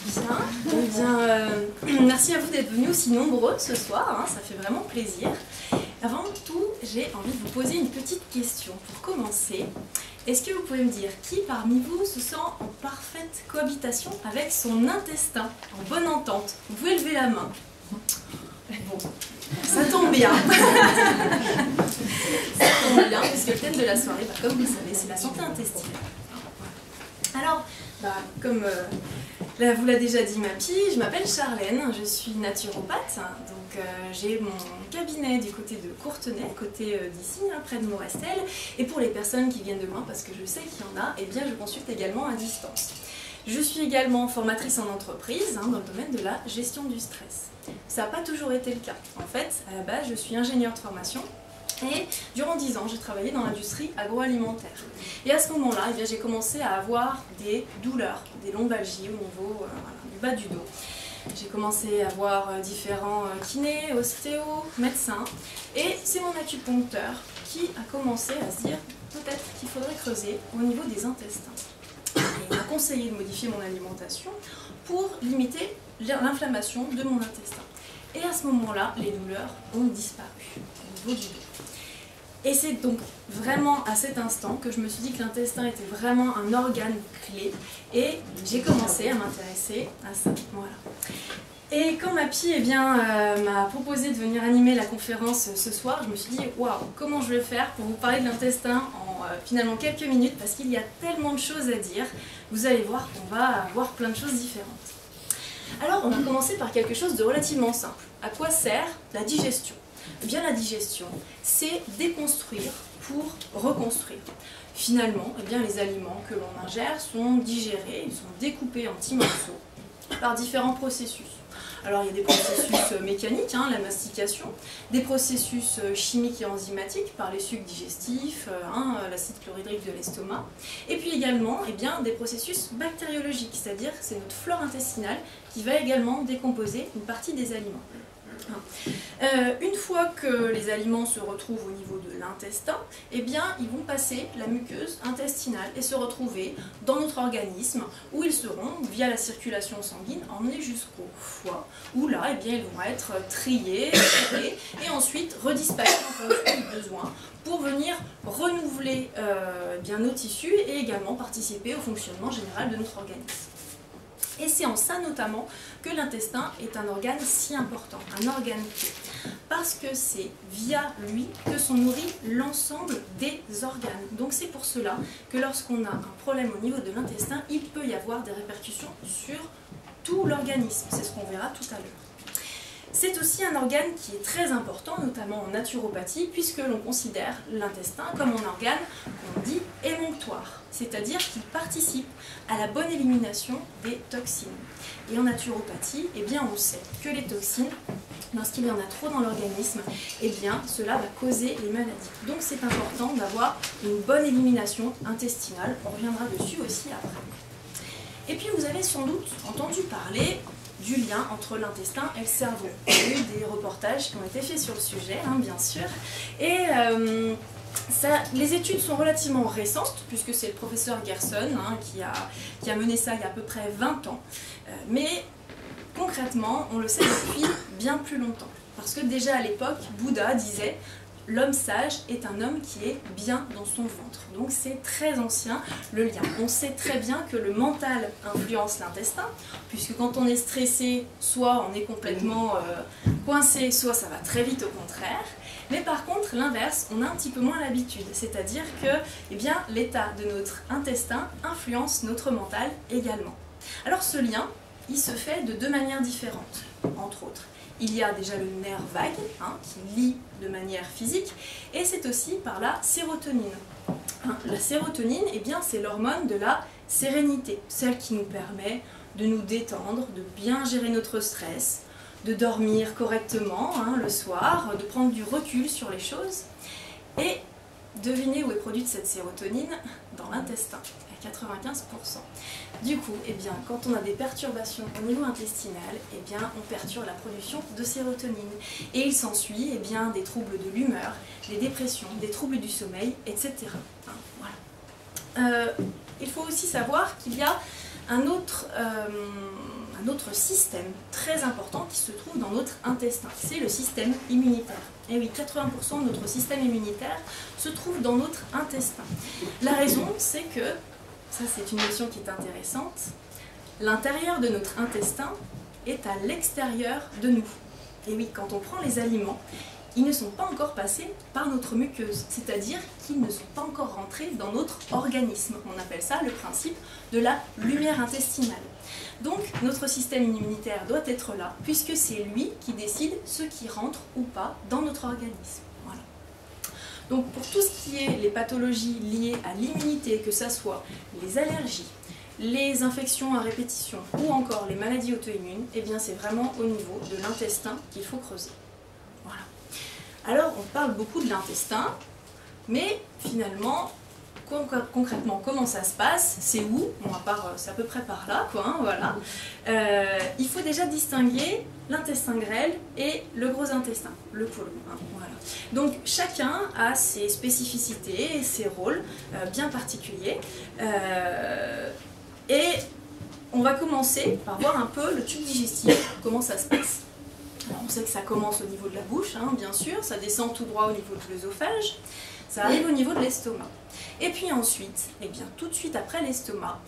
Bien, merci à vous d'être venus aussi nombreux ce soir, hein, ça fait vraiment plaisir. Avant tout, j'ai envie de vous poser une petite question pour commencer. Est-ce que vous pouvez me dire qui parmi vous se sent en parfaite cohabitation avec son intestin, en bonne entente? Vous pouvez lever la main. Bon, ça tombe bien. Ça tombe bien, puisque le thème de la soirée, comme vous le savez, c'est la santé intestinale. Alors, comme vous l'a déjà dit Mappy, je m'appelle Charlène, je suis naturopathe, donc j'ai mon cabinet du côté de Courtenay, à côté d'ici, près de Morestel, et pour les personnes qui viennent de loin, parce que je sais qu'il y en a, eh bien je consulte également à distance. Je suis également formatrice en entreprise dans le domaine de la gestion du stress. Ça n'a pas toujours été le cas. En fait, à la base, je suis ingénieure de formation. Et durant 10 ans, j'ai travaillé dans l'industrie agroalimentaire. Et à ce moment-là, eh j'ai commencé à avoir des douleurs, des lombalgies au niveau du bas du dos. J'ai commencé à voir différents kinés, ostéos, médecins. Et c'est mon acupuncteur qui a commencé à se dire peut-être qu'il faudrait creuser au niveau des intestins. Et il m'a conseillé de modifier mon alimentation pour limiter l'inflammation de mon intestin. Et à ce moment-là, les douleurs ont disparu au niveau du dos. Et c'est donc vraiment à cet instant que je me suis dit que l'intestin était vraiment un organe clé et j'ai commencé à m'intéresser à ça. Voilà. Et quand Mappy m'a proposé de venir animer la conférence ce soir, je me suis dit waouh, comment je vais faire pour vous parler de l'intestin en finalement quelques minutes, parce qu'il y a tellement de choses à dire. Vous allez voir qu'on va voir plein de choses différentes. Alors on va commencer par quelque chose de relativement simple. À quoi sert la digestion ? Eh bien, la digestion, c'est déconstruire pour reconstruire. Finalement, eh bien, les aliments que l'on ingère sont digérés, ils sont découpés en petits morceaux par différents processus. Alors, il y a des processus mécaniques, la mastication, des processus chimiques et enzymatiques par les sucs digestifs, l'acide chlorhydrique de l'estomac, et puis également eh bien, des processus bactériologiques, c'est-à-dire que c'est notre flore intestinale qui va également décomposer une partie des aliments. Une fois que les aliments se retrouvent au niveau de l'intestin, eh bien, ils vont passer la muqueuse intestinale et se retrouver dans notre organisme, où ils seront, via la circulation sanguine, emmenés jusqu'au foie, où là, eh bien, ils vont être triés, traités, et ensuite redispatchés en fonction du besoin, pour venir renouveler nos tissus et également participer au fonctionnement général de notre organisme. Et c'est en ça notamment que l'intestin est un organe si important, un organe clé. Parce que c'est via lui que sont nourris l'ensemble des organes. Donc c'est pour cela que lorsqu'on a un problème au niveau de l'intestin, il peut y avoir des répercussions sur tout l'organisme. C'est ce qu'on verra tout à l'heure. C'est aussi un organe qui est très important, notamment en naturopathie, puisque l'on considère l'intestin comme un organe qu'on dit émonctoire, c'est-à-dire qu'il participe à la bonne élimination des toxines. Et en naturopathie, eh bien, on sait que les toxines, lorsqu'il y en a trop dans l'organisme, eh bien, cela va causer les maladies. Donc c'est important d'avoir une bonne élimination intestinale, on reviendra dessus aussi après. Et puis vous avez sans doute entendu parler du lien entre l'intestin et le cerveau. Il y a eu des reportages qui ont été faits sur le sujet, bien sûr. Et les études sont relativement récentes, puisque c'est le professeur Gerson qui a mené ça il y a à peu près 20 ans. Mais concrètement, on le sait depuis bien plus longtemps. Parce que déjà à l'époque, Bouddha disait « L'homme sage est un homme qui est bien dans son ventre ». Donc c'est très ancien le lien. On sait très bien que le mental influence l'intestin, puisque quand on est stressé, soit on est complètement coincé, soit ça va très vite au contraire. Mais par contre, l'inverse, on a un petit peu moins l'habitude. C'est-à-dire que l'état de notre intestin influence notre mental également. Alors ce lien, il se fait de deux manières différentes, entre autres. Il y a déjà le nerf vague, qui lie de manière physique, et c'est aussi par la sérotonine. La sérotonine, c'est l'hormone de la sérénité, celle qui nous permet de nous détendre, de bien gérer notre stress, de dormir correctement le soir, de prendre du recul sur les choses. Et devinez où est produite cette sérotonine? Dans l'intestin, à 95%. Du coup, quand on a des perturbations au niveau intestinal, on perturbe la production de sérotonine. Et il s'ensuit des troubles de l'humeur, des dépressions, des troubles du sommeil, etc. Voilà. Il faut aussi savoir qu'il y a un autre d'autre système très important qui se trouve dans notre intestin. C'est le système immunitaire. Et oui, 80% de notre système immunitaire se trouve dans notre intestin. La raison, c'est que, ça c'est une notion qui est intéressante, l'intérieur de notre intestin est à l'extérieur de nous. Et oui, quand on prend les aliments, ils ne sont pas encore passés par notre muqueuse, c'est-à-dire qu'ils ne sont pas encore rentrés dans notre organisme. On appelle ça le principe de la lumière intestinale. Donc notre système immunitaire doit être là, puisque c'est lui qui décide ce qui rentre ou pas dans notre organisme. Voilà. Donc pour tout ce qui est les pathologies liées à l'immunité, que ce soit les allergies, les infections à répétition ou encore les maladies auto-immunes, eh bien c'est vraiment au niveau de l'intestin qu'il faut creuser. Voilà. Alors on parle beaucoup de l'intestin, mais finalement, concrètement, comment ça se passe? C'est où? Bon, à part, c'est à peu près par là, quoi, hein, voilà. Il faut déjà distinguer l'intestin grêle et le gros intestin, le côlon. Hein, voilà. Donc chacun a ses spécificités et ses rôles bien particuliers. Et on va commencer par voir un peu le tube digestif, comment ça se passe. Alors, on sait que ça commence au niveau de la bouche, hein, bien sûr, ça descend tout droit au niveau de l'œsophage, ça arrive au niveau de l'estomac. Et puis ensuite, eh bien, tout de suite après l'estomac,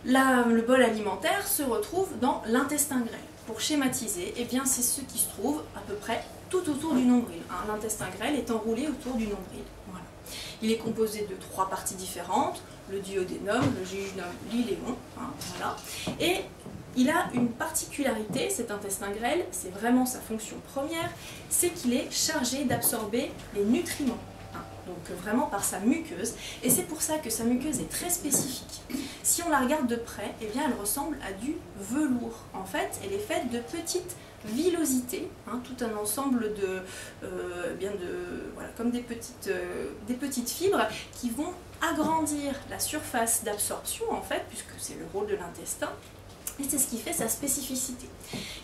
le bol alimentaire se retrouve dans l'intestin grêle. Pour schématiser, eh bien, c'est ce qui se trouve à peu près tout autour du nombril. Hein. L'intestin grêle est enroulé autour du nombril. Voilà. Il est composé de 3 parties différentes, le duodénum, le jéjunum, l'iléon. Hein, voilà. Et il a une particularité, cet intestin grêle, c'est vraiment sa fonction première, c'est qu'il est chargé d'absorber les nutriments. Donc vraiment par sa muqueuse, et c'est pour ça que sa muqueuse est très spécifique. Si on la regarde de près, eh bien elle ressemble à du velours. En fait, elle est faite de petites villosités, hein, tout un ensemble de, voilà, comme des petites fibres qui vont agrandir la surface d'absorption, en fait, puisque c'est le rôle de l'intestin. Et c'est ce qui fait sa spécificité.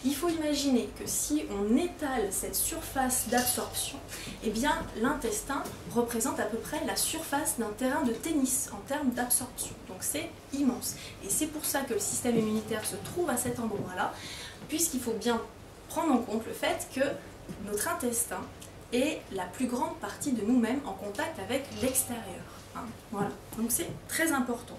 Il faut imaginer que si on étale cette surface d'absorption, eh bien l'intestin représente à peu près la surface d'un terrain de tennis en termes d'absorption. Donc c'est immense. Et c'est pour ça que le système immunitaire se trouve à cet endroit-là, puisqu'il faut bien prendre en compte le fait que notre intestin est la plus grande partie de nous-mêmes en contact avec l'extérieur. Hein, voilà. Donc c'est très important.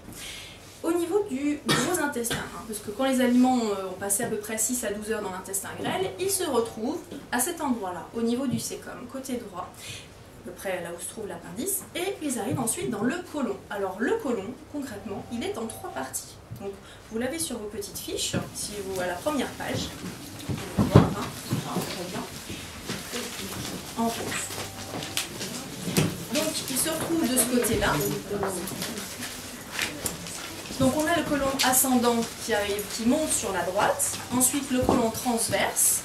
Au niveau du gros intestin, hein, parce que quand les aliments ont passé à peu près 6 à 12 heures dans l'intestin grêle, ils se retrouvent à cet endroit-là, au niveau du cécum, côté droit, à peu près là où se trouve l'appendice, et ils arrivent ensuite dans le côlon. Alors le côlon, concrètement, il est en 3 parties. Donc vous l'avez sur vos petites fiches, si vous à la première page, vous allez voir, hein, très bien, en rose. Donc il se retrouve de ce côté-là. Donc on a le côlon ascendant qui arrive, qui monte sur la droite, ensuite le côlon transverse,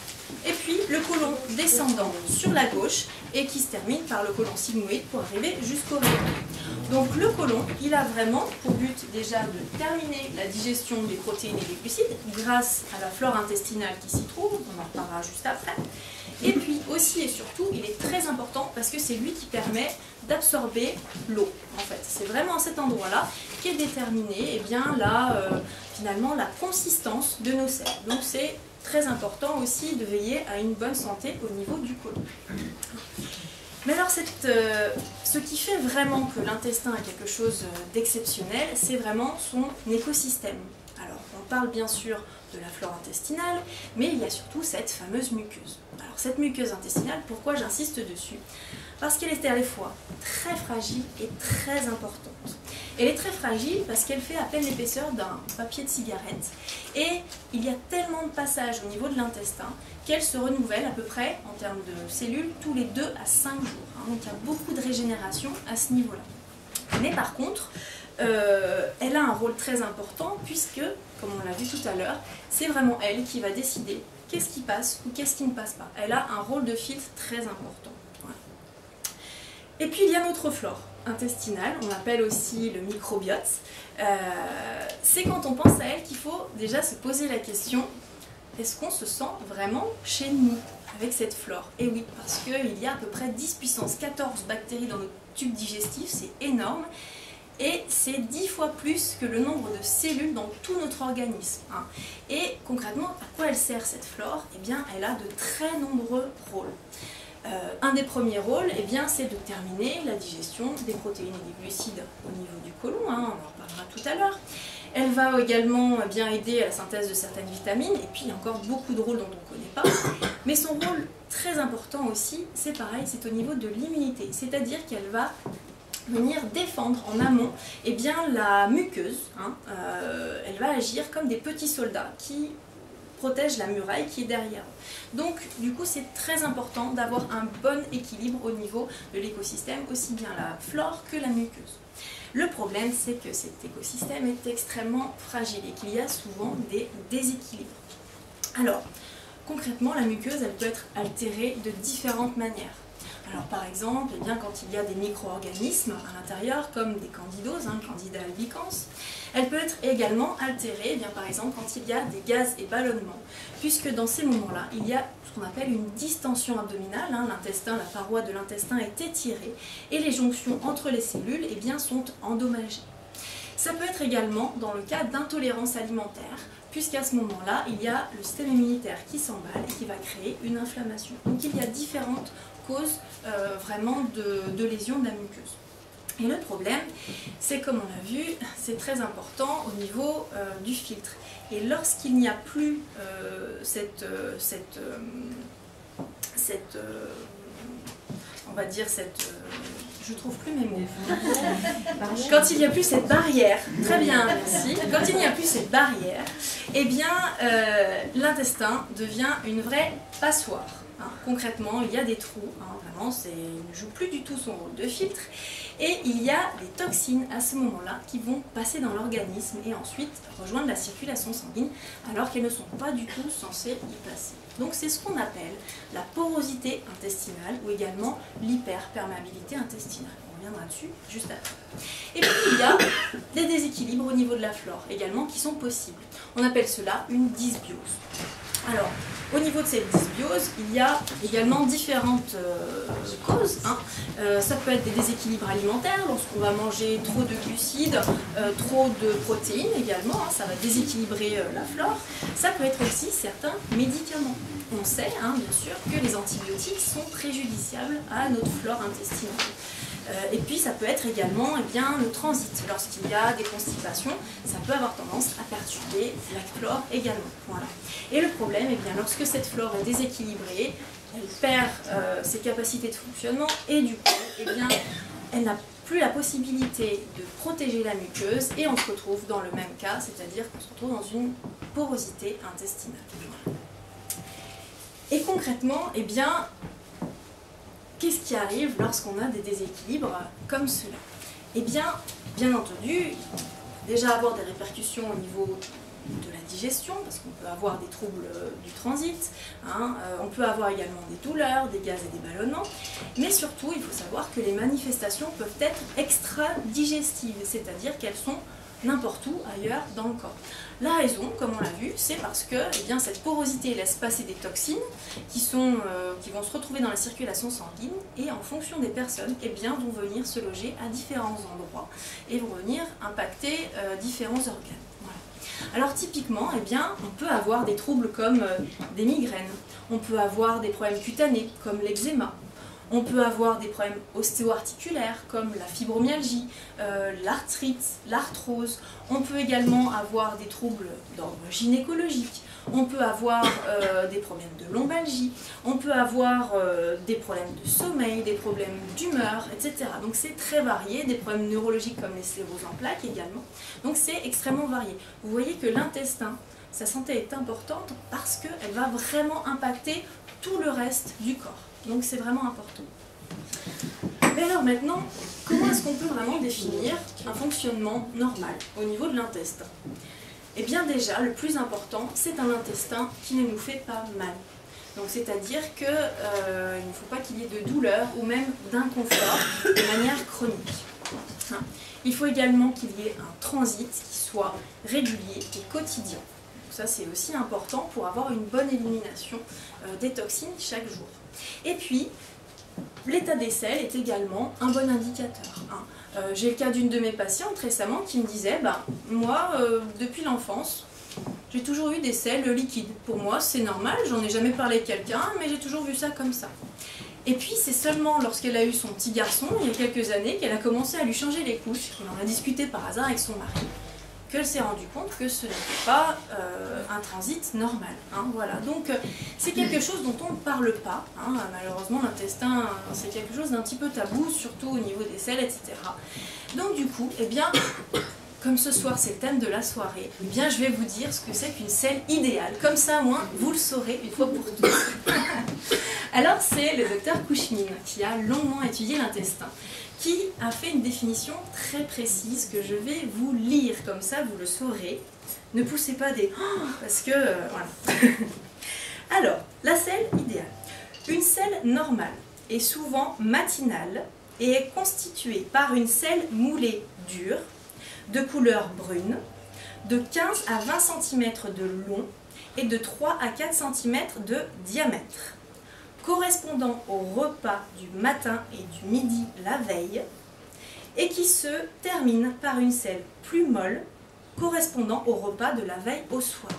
et puis le côlon descendant sur la gauche et qui se termine par le côlon sigmoïde pour arriver jusqu'au rectum. Donc le côlon, il a vraiment pour but déjà de terminer la digestion des protéines et des glucides grâce à la flore intestinale qui s'y trouve, on en reparlera juste après. Et puis aussi et surtout, il est très important parce que c'est lui qui permet d'absorber l'eau. En fait, c'est vraiment à cet endroit-là qu'est déterminée, eh bien, finalement, la consistance de nos selles. Donc c'est très important aussi de veiller à une bonne santé au niveau du côlon. Mais alors, ce qui fait vraiment que l'intestin a quelque chose d'exceptionnel, c'est vraiment son écosystème. Alors, on parle bien sûr de la flore intestinale, mais il y a surtout cette fameuse muqueuse. Alors, cette muqueuse intestinale, pourquoi j'insiste dessus? Parce qu'elle est à la fois très fragile et très importante. Elle est très fragile parce qu'elle fait à peine l'épaisseur d'un papier de cigarette. Et il y a tellement de passages au niveau de l'intestin qu'elle se renouvelle à peu près, en termes de cellules, tous les 2 à 5 jours. Donc il y a beaucoup de régénération à ce niveau-là. Mais par contre, elle a un rôle très important puisque, comme on l'a vu tout à l'heure, c'est vraiment elle qui va décider qu'est-ce qui passe ou qu'est-ce qui ne passe pas. Elle a un rôle de filtre très important. Voilà. Et puis il y a notre flore intestinale, on l'appelle aussi le microbiote. C'est quand on pense à elle qu'il faut déjà se poser la question, est-ce qu'on se sent vraiment chez nous avec cette flore? Et oui, parce qu'il y a à peu près 10 puissance 14 bactéries dans notre tube digestif, c'est énorme. et c'est 10 fois plus que le nombre de cellules dans tout notre organisme. Et concrètement, à quoi elle sert cette flore? Eh bien, elle a de très nombreux rôles. Un des premiers rôles, eh bien, c'est de terminer la digestion des protéines et des glucides au niveau du côlon, on en reparlera tout à l'heure. Elle va également bien aider à la synthèse de certaines vitamines, et puis il y a encore beaucoup de rôles dont on ne connaît pas. Mais son rôle très important aussi, c'est pareil, c'est au niveau de l'immunité, c'est-à-dire qu'elle va venir défendre en amont eh bien, la muqueuse. Elle va agir comme des petits soldats qui protègent la muraille qui est derrière. Donc du coup c'est très important d'avoir un bon équilibre au niveau de l'écosystème, aussi bien la flore que la muqueuse. Le problème c'est que cet écosystème est extrêmement fragile et qu'il y a souvent des déséquilibres. Alors concrètement la muqueuse elle peut être altérée de différentes manières. Alors par exemple, eh bien, quand il y a des micro-organismes à l'intérieur, comme des candidoses, Candida albicans, elle peut être également altérée, eh bien, par exemple, quand il y a des gaz et ballonnements, puisque dans ces moments-là, il y a ce qu'on appelle une distension abdominale, l'intestin, la paroi de l'intestin est étirée, et les jonctions entre les cellules eh bien, sont endommagées. Ça peut être également dans le cas d'intolérance alimentaire, puisqu'à ce moment-là, il y a le système immunitaire qui s'emballe et qui va créer une inflammation. Donc il y a différentes causes vraiment de lésions de la muqueuse. Et le problème, c'est comme on l'a vu, c'est très important au niveau du filtre. Et lorsqu'il n'y a plus je trouve plus mes mots. Quand il n'y a plus cette barrière, très bien, merci. Quand il n'y a plus cette barrière, eh bien, l'intestin devient une vraie passoire. Concrètement, il y a des trous, vraiment, il ne joue plus du tout son rôle de filtre. Et il y a des toxines à ce moment-là qui vont passer dans l'organisme et ensuite rejoindre la circulation sanguine alors qu'elles ne sont pas du tout censées y passer. Donc c'est ce qu'on appelle la porosité intestinale ou également l'hyperperméabilité intestinale. On reviendra dessus juste après. Et puis il y a des déséquilibres au niveau de la flore également qui sont possibles. On appelle cela une dysbiose. Alors, au niveau de cette dysbiose, il y a également différentes causes. Ça peut être des déséquilibres alimentaires, lorsqu'on va manger trop de glucides, trop de protéines également, ça va déséquilibrer la flore. Ça peut être aussi certains médicaments. On sait, bien sûr, que les antibiotiques sont préjudiciables à notre flore intestinale. Et puis ça peut être également le transit. Lorsqu'il y a des constipations, ça peut avoir tendance à perturber la flore également. Voilà. Et le problème, lorsque cette flore est déséquilibrée, elle perd ses capacités de fonctionnement et du coup, elle n'a plus la possibilité de protéger la muqueuse et on se retrouve dans le même cas, c'est-à-dire qu'on se retrouve dans une porosité intestinale. Et concrètement, qu'est-ce qui arrive lorsqu'on a des déséquilibres comme cela? Bien entendu, déjà avoir des répercussions au niveau de la digestion, parce qu'on peut avoir des troubles du transit, on peut avoir également des douleurs, des gaz et des ballonnements, mais surtout, il faut savoir que les manifestations peuvent être extra-digestives, c'est-à-dire qu'elles sont n'importe où ailleurs dans le corps. La raison, comme on l'a vu, c'est parce que cette porosité laisse passer des toxines qui vont se retrouver dans la circulation sanguine et en fonction des personnes, vont venir se loger à différents endroits et vont venir impacter différents organes. Voilà. Alors typiquement, on peut avoir des troubles comme des migraines, on peut avoir des problèmes cutanés comme l'eczéma, on peut avoir des problèmes ostéo-articulaires comme la fibromyalgie, l'arthrite, l'arthrose. On peut également avoir des troubles d'ordre gynécologique. On peut avoir des problèmes de lombalgie. On peut avoir des problèmes de sommeil, des problèmes d'humeur, etc. Donc c'est très varié. Des problèmes neurologiques comme les scléroses en plaques également. Donc c'est extrêmement varié. Vous voyez que l'intestin, sa santé est importante parce qu'elle va vraiment impacter tout le reste du corps. Donc c'est vraiment important. Mais alors maintenant, comment est-ce qu'on peut vraiment définir un fonctionnement normal au niveau de l'intestin? Eh bien déjà, le plus important, c'est un intestin qui ne nous fait pas mal. Donc c'est-à-dire qu'il ne faut pas qu'il y ait de douleur ou même d'inconfort de manière chronique. Il faut également qu'il y ait un transit qui soit régulier et quotidien. Ça, c'est aussi important pour avoir une bonne élimination des toxines chaque jour. Et puis, l'état des selles est également un bon indicateur. J'ai le cas d'une de mes patientes récemment qui me disait, moi, depuis l'enfance, j'ai toujours eu des selles liquides. Pour moi, c'est normal, j'en ai jamais parlé de quelqu'un, mais j'ai toujours vu ça comme ça. Et puis, c'est seulement lorsqu'elle a eu son petit garçon, il y a quelques années, qu'elle a commencé à lui changer les couches, qu'elle en a discuté par hasard avec son mari, qu'elle s'est rendue compte que ce n'était pas un transit normal. Hein, voilà. Donc, c'est quelque chose dont on ne parle pas. Hein. Malheureusement, l'intestin, c'est quelque chose d'un petit peu tabou, surtout au niveau des selles, etc. Donc, du coup, eh bien... Comme ce soir c'est le thème de la soirée, eh bien je vais vous dire ce que c'est qu'une selle idéale. Comme ça, au moins, vous le saurez une fois pour toutes. Alors c'est le docteur Couchemine qui a longuement étudié l'intestin, qui a fait une définition très précise que je vais vous lire, comme ça vous le saurez. Ne poussez pas des oh, parce que voilà. Alors, la selle idéale. Une selle normale est souvent matinale et est constituée par une selle moulée dure, de couleur brune, de 15 à 20 cm de long et de 3 à 4 cm de diamètre, correspondant au repas du matin et du midi la veille, et qui se termine par une selle plus molle, correspondant au repas de la veille au soir.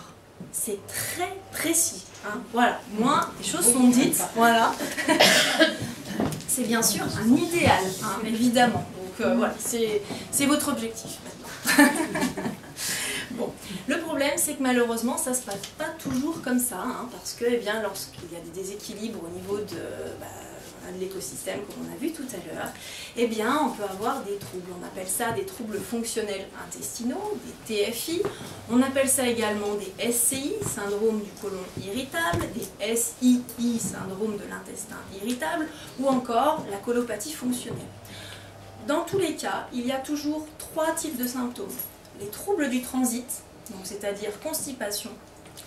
C'est très précis. Hein. Voilà, moins les choses sont dites. Voilà. C'est bien sûr un idéal, hein, évidemment. Donc voilà, c'est votre objectif maintenant. Bon, le problème c'est que malheureusement ça ne se passe pas toujours comme ça, hein, parce que eh bien, lorsqu'il y a des déséquilibres au niveau de l'écosystème, comme on a vu tout à l'heure, eh bien on peut avoir des troubles. On appelle ça des troubles fonctionnels intestinaux, des TFI. On appelle ça également des SCI, syndrome du côlon irritable, des SII, syndrome de l'intestin irritable, ou encore la colopathie fonctionnelle. Dans tous les cas, il y a toujours 3 types de symptômes. Les troubles du transit, c'est-à-dire constipation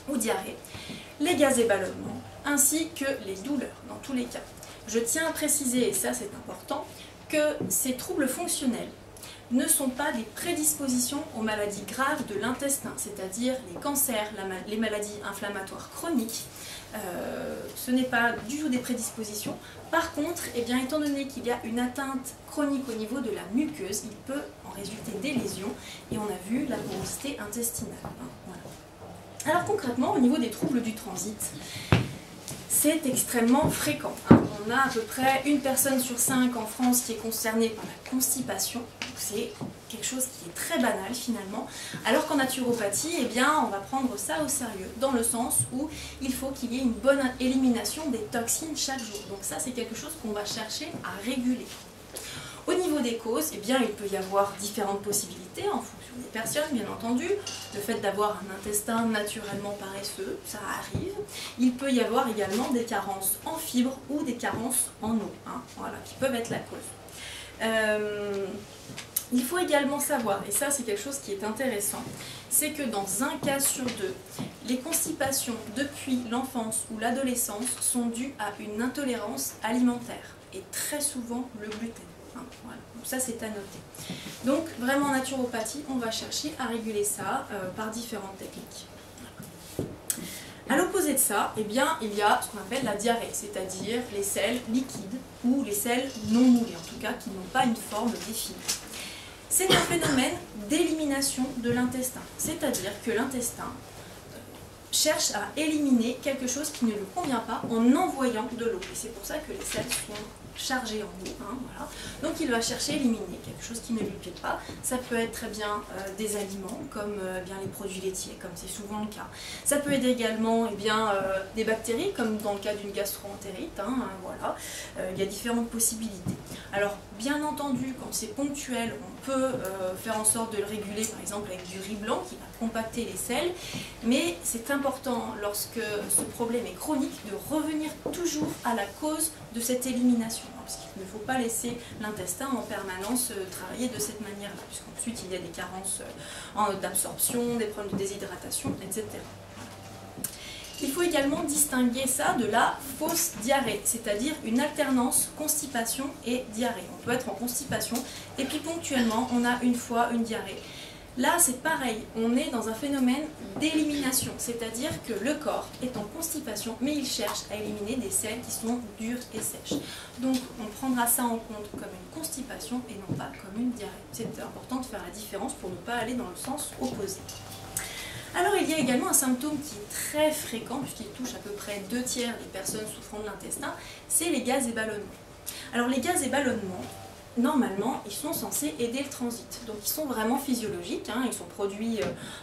ou diarrhée, les gaz et ballonnements, ainsi que les douleurs, dans tous les cas. Je tiens à préciser, et ça c'est important, que ces troubles fonctionnels ne sont pas des prédispositions aux maladies graves de l'intestin, c'est-à-dire les cancers, les maladies inflammatoires chroniques. Ce n'est pas du tout des prédispositions. Par contre, eh bien, étant donné qu'il y a une atteinte chronique au niveau de la muqueuse, il peut en résulter des lésions, et on a vu la porosité intestinale. Voilà. Alors concrètement, au niveau des troubles du transit, c'est extrêmement fréquent. Hein. On a à peu près 1 personne sur 5 en France qui est concernée par la constipation. C'est quelque chose qui est très banal finalement. Alors qu'en naturopathie, eh bien, on va prendre ça au sérieux, dans le sens où il faut qu'il y ait une bonne élimination des toxines chaque jour. Donc ça, c'est quelque chose qu'on va chercher à réguler. Au niveau des causes, eh bien, il peut y avoir différentes possibilités en fonction des personnes, bien entendu. Le fait d'avoir un intestin naturellement paresseux, ça arrive. Il peut y avoir également des carences en fibres ou des carences en eau, hein, voilà, qui peuvent être la cause. Il faut également savoir, et ça c'est quelque chose qui est intéressant, c'est que dans un cas sur 2, les constipations depuis l'enfance ou l'adolescence sont dues à une intolérance alimentaire, et très souvent le gluten. Voilà. Donc ça c'est à noter. Donc vraiment en naturopathie, on va chercher à réguler ça par différentes techniques. À l'opposé de ça, eh bien, il y a ce qu'on appelle la diarrhée, c'est-à-dire les selles liquides ou les selles non moulées, en tout cas qui n'ont pas une forme définie. C'est un phénomène d'élimination de l'intestin, c'est-à-dire que l'intestin cherche à éliminer quelque chose qui ne lui convient pas en envoyant de l'eau. Et c'est pour ça que les selles sont chargées en eau. Hein, voilà. Donc il va chercher à éliminer quelque chose qui ne lui plaît pas. Ça peut être très bien des aliments, comme bien les produits laitiers, comme c'est souvent le cas. Ça peut être également des bactéries, comme dans le cas d'une gastro-entérite. Hein, voilà. Il y a différentes possibilités. Alors bien entendu, quand c'est ponctuel, on peut faire en sorte de le réguler, par exemple avec du riz blanc qui va compacter les selles, mais c'est important lorsque ce problème est chronique de revenir toujours à la cause de cette élimination, hein, parce qu'il ne faut pas laisser l'intestin en permanence travailler de cette manière-là, puisqu'ensuite il y a des carences d'absorption, des problèmes de déshydratation, etc. Il faut également distinguer ça de la fausse diarrhée, c'est-à-dire une alternance constipation et diarrhée. On peut être en constipation et puis ponctuellement on a une fois une diarrhée. Là, c'est pareil, on est dans un phénomène d'élimination, c'est-à-dire que le corps est en constipation, mais il cherche à éliminer des selles qui sont dures et sèches. Donc, on prendra ça en compte comme une constipation et non pas comme une diarrhée. C'est important de faire la différence pour ne pas aller dans le sens opposé. Alors, il y a également un symptôme qui est très fréquent, puisqu'il touche à peu près 2/3 des personnes souffrant de l'intestin, c'est les gaz et ballonnements. Alors, les gaz et ballonnements, normalement, ils sont censés aider le transit. Donc, ils sont vraiment physiologiques, hein, ils sont produits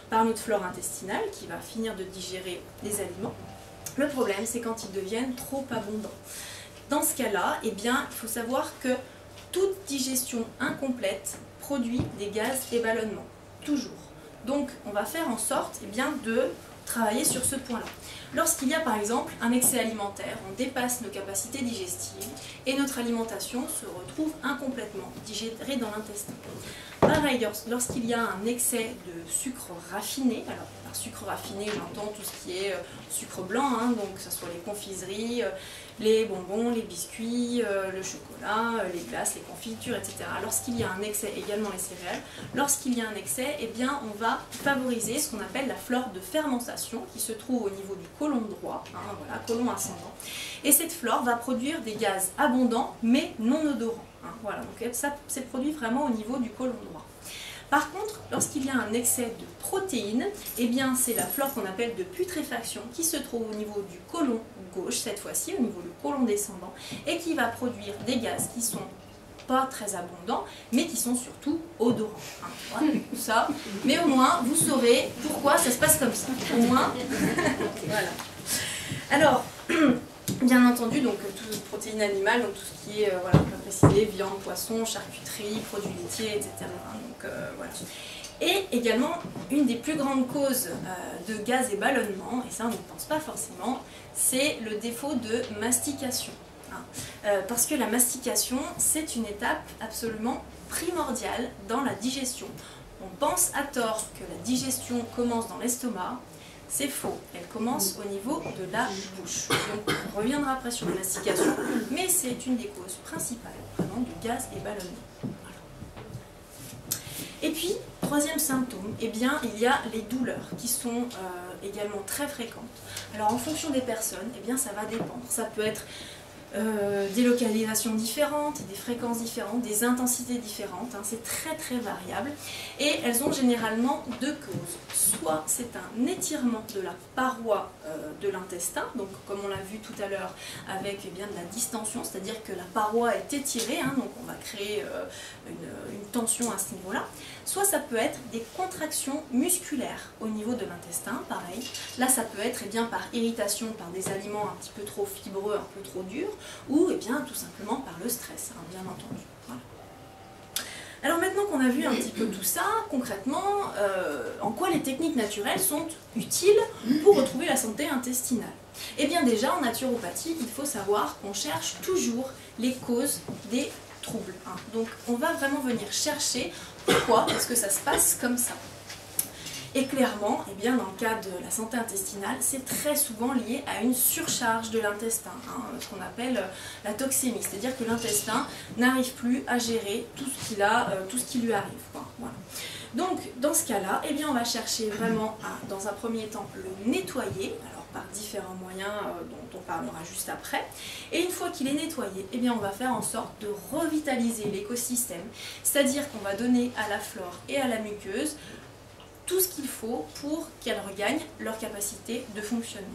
par notre flore intestinale qui va finir de digérer les aliments. Le problème, c'est quand ils deviennent trop abondants. Dans ce cas-là, eh bien, il faut savoir que toute digestion incomplète produit des gaz et ballonnements, toujours. Donc, on va faire en sorte eh bien, de travailler sur ce point-là. Lorsqu'il y a par exemple un excès alimentaire, on dépasse nos capacités digestives et notre alimentation se retrouve incomplètement digérée dans l'intestin. Pareil, lorsqu'il y a un excès de sucre raffiné, alors par sucre raffiné j'entends tout ce qui est sucre blanc, hein, donc que ce soit les confiseries, les bonbons, les biscuits, le chocolat, les glaces, les confitures, etc. Lorsqu'il y a un excès, également les céréales, lorsqu'il y a un excès, eh bien, on va favoriser ce qu'on appelle la flore de fermentation qui se trouve au niveau du côlon droit, hein, voilà, côlon ascendant. Et cette flore va produire des gaz abondants mais non odorants. Hein, voilà, donc ça c'est produit vraiment au niveau du côlon droit. Par contre, lorsqu'il y a un excès de protéines, eh bien c'est la flore qu'on appelle de putréfaction qui se trouve au niveau du côlon gauche, cette fois-ci au niveau du côlon descendant, et qui va produire des gaz qui sont pas très abondants, mais qui sont surtout odorants. Hein, voilà, ça. Mais au moins, vous saurez pourquoi ça se passe comme ça. Au moins, voilà. Alors, bien entendu, donc toutes protéines animales, donc tout ce qui est, voilà, on peut préciser, viande, poisson, charcuterie, produits laitiers, etc. Donc, voilà. Et également, une des plus grandes causes de gaz et ballonnement, et ça on n'y pense pas forcément, c'est le défaut de mastication. Parce que la mastication, c'est une étape absolument primordiale dans la digestion. On pense à tort que la digestion commence dans l'estomac. C'est faux, elle commence au niveau de la bouche. Donc on reviendra après sur la mastication, mais c'est une des causes principales vraiment du gaz et ballonnement. Voilà. Et puis, troisième symptôme, eh bien, il y a les douleurs qui sont également très fréquentes. Alors en fonction des personnes, eh bien, ça va dépendre. Ça peut être des localisations différentes, des fréquences différentes, des intensités différentes, hein, c'est très très variable et elles ont généralement deux causes. Soit c'est un étirement de la paroi de l'intestin, donc comme on l'a vu tout à l'heure avec eh bien, de la distension, c'est-à-dire que la paroi est étirée, hein, donc on va créer une tension à ce niveau-là. Soit ça peut être des contractions musculaires au niveau de l'intestin, pareil. Là ça peut être eh bien, par irritation, par des aliments un petit peu trop fibreux, un peu trop durs, ou eh bien, tout simplement par le stress, hein, bien entendu. Voilà. Alors maintenant qu'on a vu un petit peu tout ça, concrètement, en quoi les techniques naturelles sont utiles pour retrouver la santé intestinale? Eh bien déjà, en naturopathie, il faut savoir qu'on cherche toujours les causes des troubles. Hein. Donc on va vraiment venir chercher pourquoi est-ce que ça se passe comme ça. Et clairement, eh bien, dans le cas de la santé intestinale, c'est très souvent lié à une surcharge de l'intestin, hein, ce qu'on appelle la toxémie, c'est-à-dire que l'intestin n'arrive plus à gérer tout ce qui lui arrive. Quoi. Voilà. Donc, dans ce cas-là, eh bien, on va chercher vraiment à, dans un premier temps, le nettoyer, alors par différents moyens dont on parlera juste après. Et une fois qu'il est nettoyé, eh bien, on va faire en sorte de revitaliser l'écosystème, c'est-à-dire qu'on va donner à la flore et à la muqueuse tout ce qu'il faut pour qu'elles regagnent leur capacité de fonctionnement.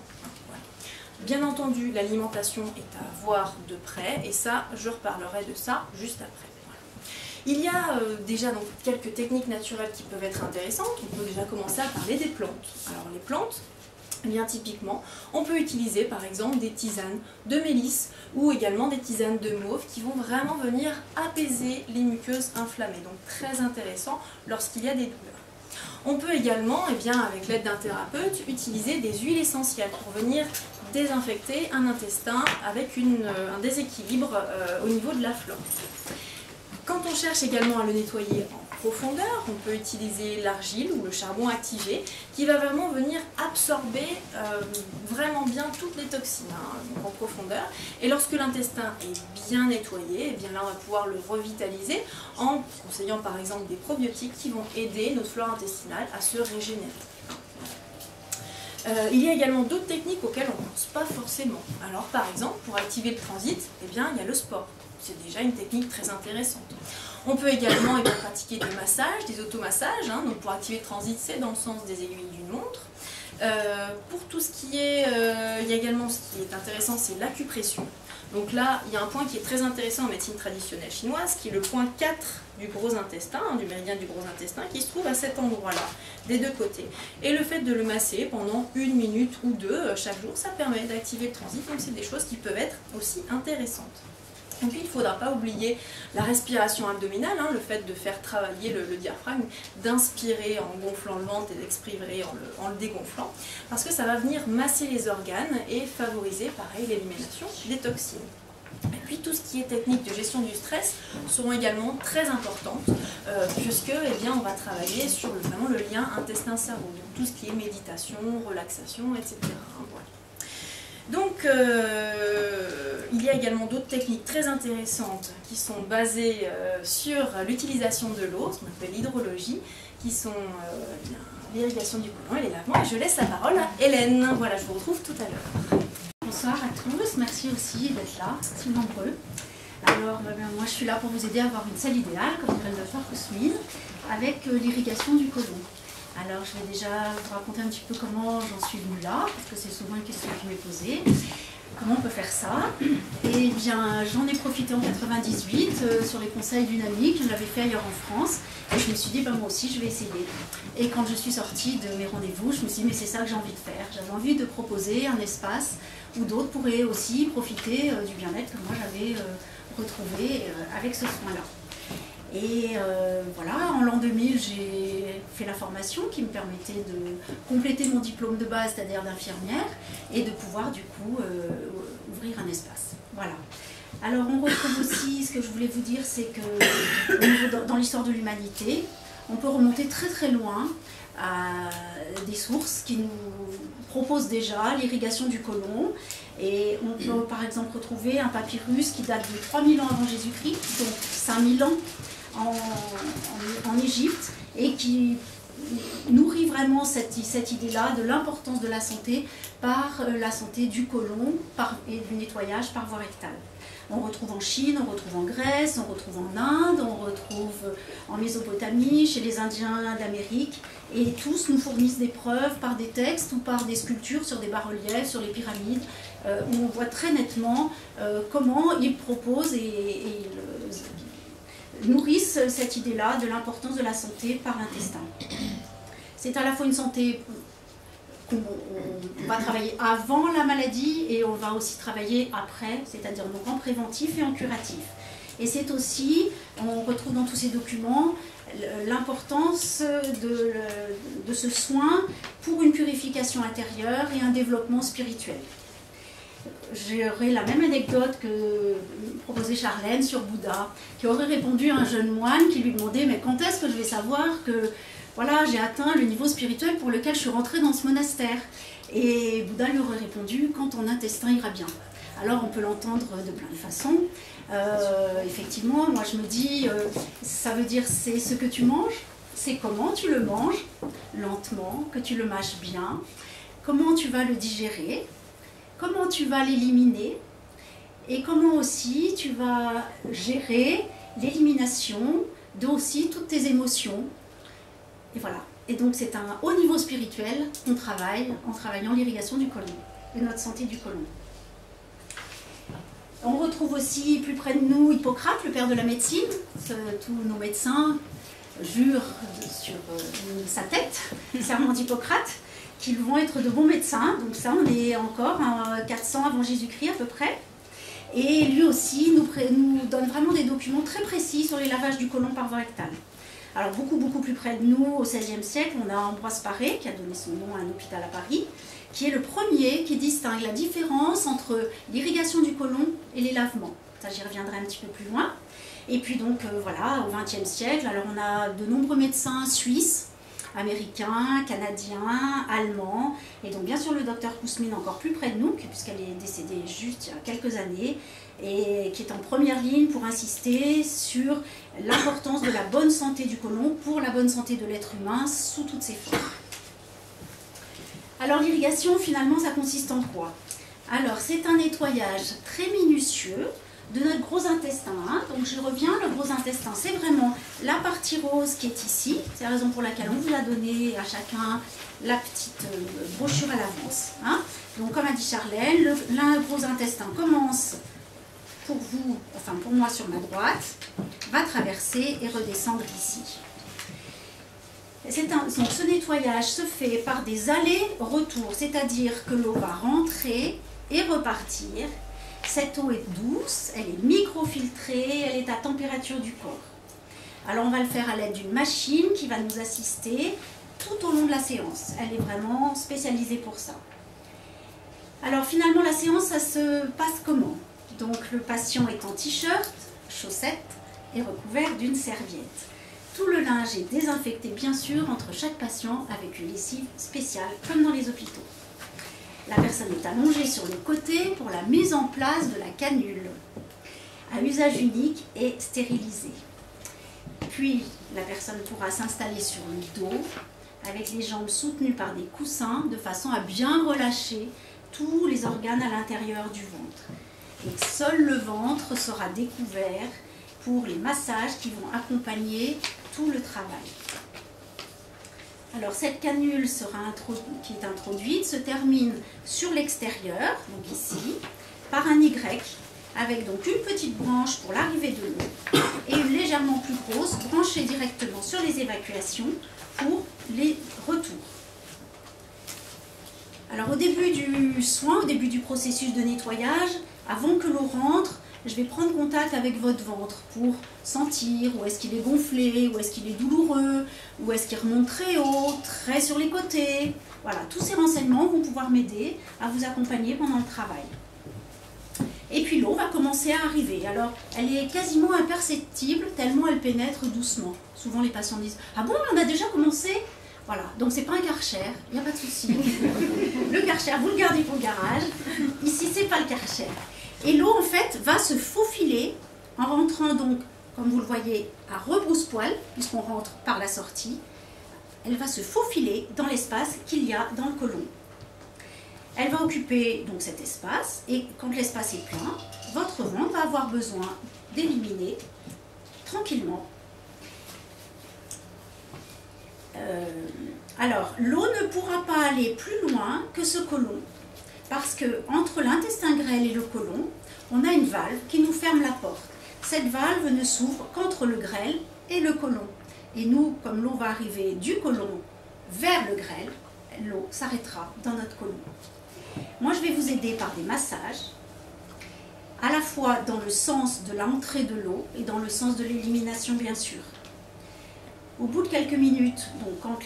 Voilà. Bien entendu, l'alimentation est à voir de près, et ça, je reparlerai de ça juste après. Voilà. Il y a déjà donc, quelques techniques naturelles qui peuvent être intéressantes. On peut déjà commencer à parler des plantes. Alors les plantes, eh bien typiquement, on peut utiliser par exemple des tisanes de mélisse ou également des tisanes de mauve qui vont vraiment venir apaiser les muqueuses inflammées. Donc très intéressant lorsqu'il y a des douleurs. On peut également, eh bien, avec l'aide d'un thérapeute, utiliser des huiles essentielles pour venir désinfecter un intestin avec un déséquilibre au niveau de la flore. Quand on cherche également à le nettoyer en profondeur, on peut utiliser l'argile ou le charbon activé qui va vraiment venir absorber vraiment bien toutes les toxines, donc en profondeur. Et lorsque l'intestin est bien nettoyé, et bien là on va pouvoir le revitaliser en conseillant par exemple des probiotiques qui vont aider notre flore intestinale à se régénérer. Il y a également d'autres techniques auxquelles on ne pense pas forcément. Alors par exemple, pour activer le transit, eh bien, il y a le sport. C'est déjà une technique très intéressante. On peut également pratiquer des massages, des automassages. Donc pour activer le transit, c'est dans le sens des aiguilles d'une montre. Pour tout ce qui est, il y a également ce qui est intéressant, c'est l'acupression. Donc là, il y a un point qui est très intéressant en médecine traditionnelle chinoise, qui est le point 4 du gros intestin, du méridien du gros intestin, qui se trouve à cet endroit-là, des deux côtés. Et le fait de le masser pendant 1 minute ou 2 chaque jour, ça permet d'activer le transit, donc c'est des choses qui peuvent être aussi intéressantes. Et puis il ne faudra pas oublier la respiration abdominale, le fait de faire travailler le diaphragme, d'inspirer en gonflant le ventre et d'expirer en le dégonflant, parce que ça va venir masser les organes et favoriser, pareil, l'élimination des toxines. Et puis tout ce qui est technique de gestion du stress seront également très importantes, puisque on va travailler sur vraiment le lien intestin-cerveau, donc tout ce qui est méditation, relaxation, etc. Voilà. Donc, il y a également d'autres techniques très intéressantes qui sont basées sur l'utilisation de l'eau, ce qu'on appelle l'hydrologie, qui sont l'irrigation du côlon et les lavements. Et je laisse la parole à Hélène. Voilà, je vous retrouve tout à l'heure. Bonsoir à tous, merci aussi d'être là, si nombreux. Alors, moi je suis là pour vous aider à avoir une selle idéale, comme dirait le docteur Kousmine, avec l'irrigation du côlon. Alors, je vais déjà vous raconter un petit peu comment j'en suis venue là, parce que c'est souvent une question qui m'est posée. Comment on peut faire ça? Eh bien, j'en ai profité en 98 sur les conseils d'une amie qui me l'avait fait ailleurs en France. Et je me suis dit, moi aussi, je vais essayer. Et quand je suis sortie de mes rendez-vous, je me suis dit, mais c'est ça que j'ai envie de faire. J'avais envie de proposer un espace où d'autres pourraient aussi profiter du bien-être que moi j'avais retrouvé avec ce soin-là. Et voilà, en l'an 2000, j'ai fait la formation qui me permettait de compléter mon diplôme de base, c'est-à-dire d'infirmière, et de pouvoir du coup ouvrir un espace. Voilà. Alors on retrouve aussi, ce que je voulais vous dire, c'est que dans l'histoire de l'humanité, on peut remonter très très loin à des sources qui nous proposent déjà l'irrigation du côlon. Et on peut par exemple retrouver un papyrus qui date de 3000 ans avant Jésus-Christ, donc 5000 ans en Égypte, et qui nourrit vraiment cette idée-là de l'importance de la santé par la santé du côlon et du nettoyage par voie rectale. On retrouve en Chine, on retrouve en Grèce, on retrouve en Inde, on retrouve en Mésopotamie, chez les Indiens d'Amérique, et tous nous fournissent des preuves par des textes ou par des sculptures sur des bas-reliefs, sur les pyramides, où on voit très nettement comment ils proposent et nourrissent cette idée-là de l'importance de la santé par l'intestin. C'est à la fois une santé qu'on va travailler avant la maladie et on va aussi travailler après, c'est-à-dire donc en préventif et en curatif. Et c'est aussi, on retrouve dans tous ces documents, l'importance de ce soin pour une purification intérieure et un développement spirituel. J'aurais la même anecdote que proposait Charlène sur Bouddha, qui aurait répondu à un jeune moine qui lui demandait « Mais quand est-ce que je vais savoir que voilà, j'ai atteint le niveau spirituel pour lequel je suis rentrée dans ce monastère ?» Et Bouddha lui aurait répondu « Quand ton intestin ira bien ». Alors on peut l'entendre de plein de façons. Effectivement, moi je me dis, ça veut dire c'est ce que tu manges, c'est comment tu le manges, lentement, que tu le mâches bien, comment tu vas le digérer, comment tu vas l'éliminer et comment aussi tu vas gérer l'élimination de aussi toutes tes émotions. Et voilà. Et donc c'est un haut niveau spirituel qu'on travaille en travaillant l'irrigation du côlon et notre santé du côlon. On retrouve aussi plus près de nous Hippocrate, le père de la médecine. Tous nos médecins jurent sur sa tête, serment d'Hippocrate, qu'ils vont être de bons médecins. Donc ça, on est encore à 400 avant Jésus-Christ à peu près. Et lui aussi nous donne vraiment des documents très précis sur les lavages du côlon par voie rectale. Alors beaucoup plus près de nous, au XVIe siècle, on a Ambroise Paré, qui a donné son nom à un hôpital à Paris, qui est le premier qui distingue la différence entre l'irrigation du côlon et les lavements. Ça, j'y reviendrai un petit peu plus loin. Et puis donc voilà, au XXe siècle, alors on a de nombreux médecins suisses, américains, canadiens, allemands, et donc bien sûr le docteur Kousmine encore plus près de nous, puisqu'elle est décédée juste il y a quelques années, et qui est en première ligne pour insister sur l'importance de la bonne santé du côlon pour la bonne santé de l'être humain sous toutes ses formes. Alors l'irrigation, finalement, ça consiste en quoi? Alors c'est un nettoyage très minutieux de notre gros intestin. Hein. Donc je reviens, le gros intestin, c'est vraiment la partie rose qui est ici. C'est la raison pour laquelle on vous a donné à chacun la petite brochure à l'avance. Hein. Donc comme a dit Charlène, le gros intestin commence pour vous, enfin pour moi sur ma droite, va traverser et redescendre ici. Donc ce nettoyage se fait par des allers-retours, c'est-à-dire que l'eau va rentrer et repartir. Cette eau est douce, elle est microfiltrée, elle est à température du corps. Alors on va le faire à l'aide d'une machine qui va nous assister tout au long de la séance. Elle est vraiment spécialisée pour ça. Alors finalement la séance, ça se passe comment? Donc le patient est en t-shirt, chaussettes et recouvert d'une serviette. Tout le linge est désinfecté bien sûr entre chaque patient avec une lessive spéciale comme dans les hôpitaux. La personne est allongée sur le côté pour la mise en place de la canule, à usage unique et stérilisée. Puis la personne pourra s'installer sur le dos avec les jambes soutenues par des coussins de façon à bien relâcher tous les organes à l'intérieur du ventre. Et seul le ventre sera découvert pour les massages qui vont accompagner tout le travail. Alors cette canule qui est introduite se termine sur l'extérieur, donc ici, par un Y, avec donc une petite branche pour l'arrivée de l'eau et une légèrement plus grosse branchée directement sur les évacuations pour les retours. Alors au début du soin, au début du processus de nettoyage, avant que l'eau rentre, je vais prendre contact avec votre ventre pour sentir où est-ce qu'il est gonflé, où est-ce qu'il est douloureux, où est-ce qu'il remonte très haut, très sur les côtés. Voilà, tous ces renseignements vont pouvoir m'aider à vous accompagner pendant le travail. Et puis l'eau va commencer à arriver. Alors, elle est quasiment imperceptible tellement elle pénètre doucement. Souvent les patients disent « Ah bon, on a déjà commencé ?» Voilà, donc c'est pas un Karcher, il n'y a pas de souci. Le Karcher, vous le gardez pour le garage. Ici, c'est pas le Karcher. Et l'eau, en fait, va se faufiler en rentrant donc, comme vous le voyez, à rebrousse-poil, puisqu'on rentre par la sortie. Elle va se faufiler dans l'espace qu'il y a dans le côlon. Elle va occuper donc cet espace, et quand l'espace est plein, votre ventre va avoir besoin d'éliminer tranquillement. Alors, l'eau ne pourra pas aller plus loin que ce côlon. Parce que entre l'intestin grêle et le côlon, on a une valve qui nous ferme la porte. Cette valve ne s'ouvre qu'entre le grêle et le côlon. Et nous, comme l'eau va arriver du côlon vers le grêle, l'eau s'arrêtera dans notre côlon. Moi, je vais vous aider par des massages, à la fois dans le sens de l'entrée de l'eau et dans le sens de l'élimination, bien sûr. Au bout de quelques minutes, donc quand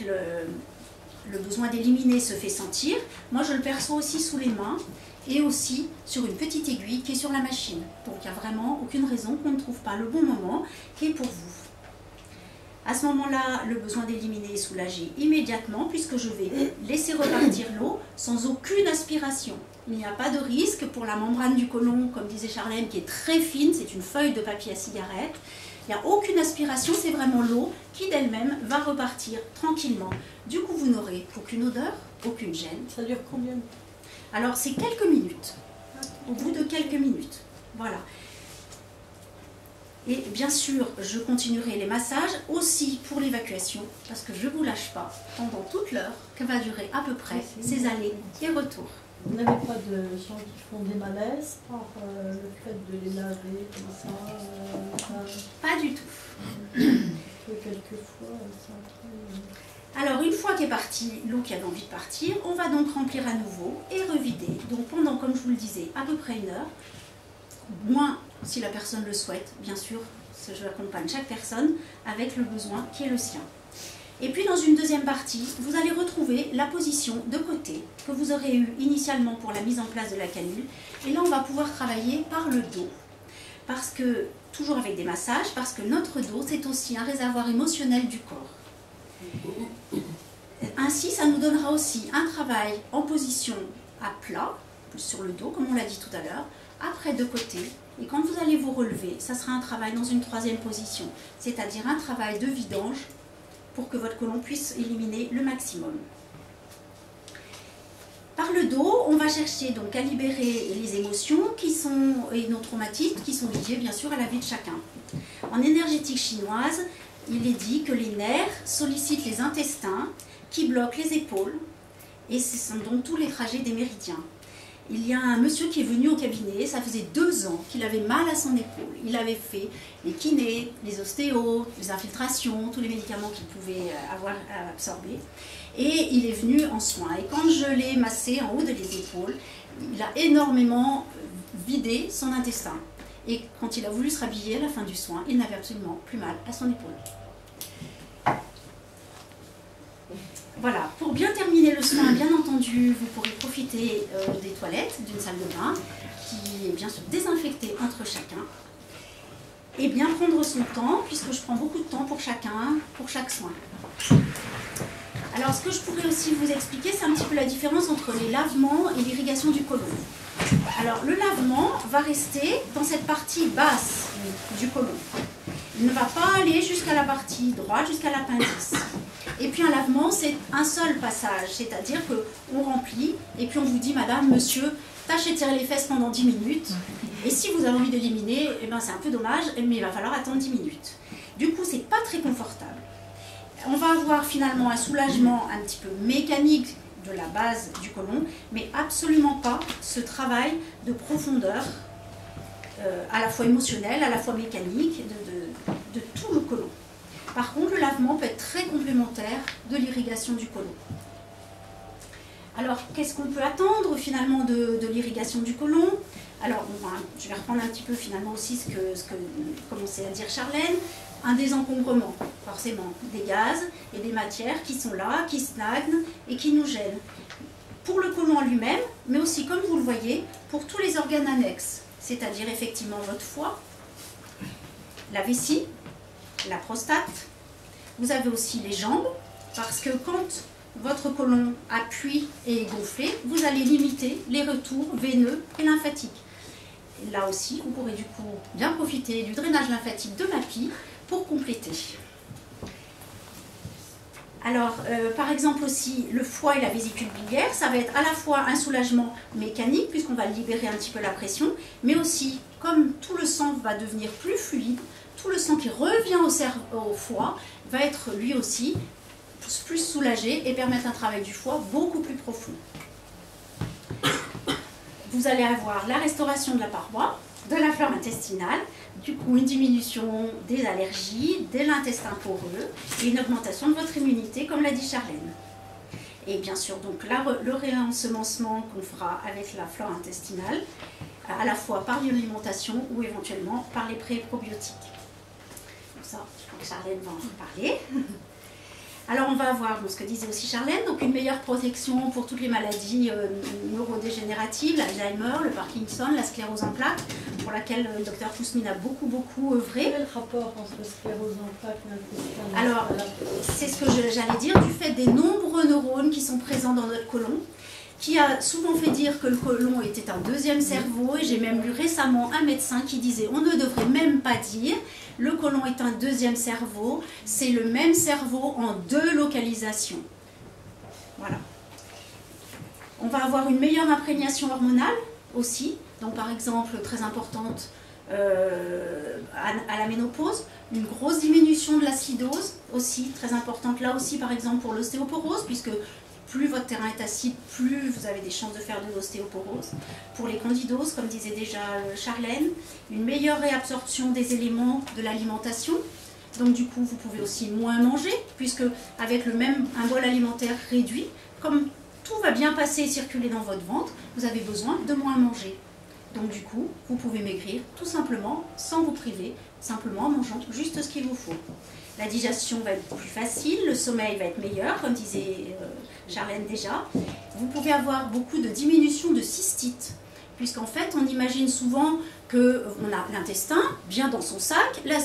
le besoin d'éliminer se fait sentir, moi je le perçois aussi sous les mains et aussi sur une petite aiguille qui est sur la machine. Donc il n'y a vraiment aucune raison qu'on ne trouve pas le bon moment qui est pour vous. À ce moment-là, le besoin d'éliminer est soulagé immédiatement puisque je vais laisser repartir l'eau sans aucune aspiration. Il n'y a pas de risque pour la membrane du côlon, comme disait Charlène, qui est très fine, c'est une feuille de papier à cigarette. Il n'y a aucune aspiration, c'est vraiment l'eau qui d'elle-même va repartir tranquillement. Du coup, vous n'aurez aucune odeur, aucune gêne. Ça dure combien de temps? Alors, c'est quelques minutes. Au bout de quelques minutes. Voilà. Et bien sûr, je continuerai les massages aussi pour l'évacuation, parce que je ne vous lâche pas pendant toute l'heure que va durer à peu près ces allées et retours. Vous n'avez pas de gens qui font des malaises par le fait de les laver comme ça Pas du tout. Quelquefois, ça Alors, une fois qu'est partie l'eau qui avait envie de partir, on va donc remplir à nouveau et revider. Donc pendant, comme je vous le disais, à peu près 1 heure, moins si la personne le souhaite, bien sûr, j'accompagne chaque personne avec le besoin qui est le sien. Et puis dans une deuxième partie, vous allez retrouver la position de côté que vous aurez eue initialement pour la mise en place de la canule. Et là, on va pouvoir travailler par le dos. Parce que, toujours avec des massages, parce que notre dos, c'est aussi un réservoir émotionnel du corps. Ainsi, ça nous donnera aussi un travail en position à plat, sur le dos, comme on l'a dit tout à l'heure, après de côté. Et quand vous allez vous relever, ça sera un travail dans une troisième position, c'est-à-dire un travail de vidange pour que votre côlon puisse éliminer le maximum. Par le dos, on va chercher donc à libérer les émotions et nos traumatismes qui sont liés bien sûr à la vie de chacun. En énergétique chinoise, il est dit que les nerfs sollicitent les intestins qui bloquent les épaules et ce sont donc tous les trajets des méridiens. Il y a un monsieur qui est venu au cabinet, ça faisait 2 ans qu'il avait mal à son épaule. Il avait fait les kinés, les ostéos, les infiltrations, tous les médicaments qu'il pouvait avoir à absorber. Et il est venu en soins. Et quand je l'ai massé en haut des épaules, il a énormément vidé son intestin. Et quand il a voulu se rhabiller à la fin du soin, il n'avait absolument plus mal à son épaule. Voilà, pour bien terminer le soin, bien entendu, vous pourrez profiter des toilettes, d'une salle de bain, qui est bien sûr désinfectée entre chacun. Et bien prendre son temps, puisque je prends beaucoup de temps pour chacun, pour chaque soin. Alors, ce que je pourrais aussi vous expliquer, c'est un petit peu la différence entre les lavements et l'irrigation du côlon. Alors, le lavement va rester dans cette partie basse du côlon. Il ne va pas aller jusqu'à la partie droite, jusqu'à l'appendice. Et puis un lavement, c'est un seul passage, c'est-à-dire qu'on remplit, et puis on vous dit, madame, monsieur, tâchez de tirer les fesses pendant 10 minutes, et si vous avez envie d'éliminer, eh ben, c'est un peu dommage, mais il va falloir attendre 10 minutes. Du coup, c'est pas très confortable. On va avoir finalement un soulagement un petit peu mécanique de la base du côlon, mais absolument pas ce travail de profondeur, à la fois émotionnel, à la fois mécanique, de tout le côlon. Par contre, le lavement peut être très complémentaire de l'irrigation du côlon. Alors, qu'est-ce qu'on peut attendre finalement de l'irrigation du côlon? Alors, je vais reprendre un petit peu finalement aussi ce que commençait à dire Charlène. Un désencombrement, forcément, des gaz et des matières qui sont là, qui stagnent et qui nous gênent. Pour le côlon en lui-même, mais aussi, comme vous le voyez, pour tous les organes annexes, c'est-à-dire effectivement votre foie, la vessie, la prostate. Vous avez aussi les jambes, parce que quand votre côlon appuie et est gonflé, vous allez limiter les retours veineux et lymphatiques. Et là aussi, vous pourrez du coup bien profiter du drainage lymphatique de MAPI pour compléter. Alors, par exemple aussi, le foie et la vésicule biliaire, ça va être à la fois un soulagement mécanique, puisqu'on va libérer un petit peu la pression, mais aussi, comme tout le sang va devenir plus fluide, tout le sang qui revient au foie va être lui aussi plus soulagé et permettre un travail du foie beaucoup plus profond. Vous allez avoir la restauration de la paroi, de la flore intestinale, du coup une diminution des allergies, de l'intestin poreux et une augmentation de votre immunité, comme l'a dit Charlène. Et bien sûr, donc le réensemencement qu'on fera avec la flore intestinale, à la fois par l'alimentation ou éventuellement par les pré-probiotiques. Ça, je crois que Charlène va en parler. Alors on va avoir, ce que disait aussi Charlène, donc une meilleure protection pour toutes les maladies neurodégénératives, l'Alzheimer, le Parkinson, la sclérose en plaques, pour laquelle le docteur Kousmine a beaucoup œuvré. Quel rapport entre sclérose en plaques et l'intestin? Alors, c'est ce que j'allais dire, du fait des nombreux neurones qui sont présents dans notre côlon, qui a souvent fait dire que le côlon était un deuxième cerveau, et j'ai même lu récemment un médecin qui disait on ne devrait même pas dire le côlon est un deuxième cerveau, c'est le même cerveau en 2 localisations. Voilà. On va avoir une meilleure imprégnation hormonale aussi, donc par exemple très importante à la ménopause, une grosse diminution de l'acidose aussi, très importante là aussi par exemple pour l'ostéoporose, puisque plus votre terrain est acide, plus vous avez des chances de faire de l'ostéoporose. Pour les candidoses, comme disait déjà Charlène, une meilleure réabsorption des éléments de l'alimentation. Donc du coup, vous pouvez aussi moins manger, puisque avec un bol alimentaire réduit, comme tout va bien passer et circuler dans votre ventre, vous avez besoin de moins manger. Donc du coup, vous pouvez maigrir tout simplement, sans vous priver, simplement en mangeant juste ce qu'il vous faut. La digestion va être plus facile, le sommeil va être meilleur, comme disait Charlène déjà. Vous pouvez avoir beaucoup de diminution de cystite, puisqu'en fait, on imagine souvent qu'on a l'intestin bien dans son sac, la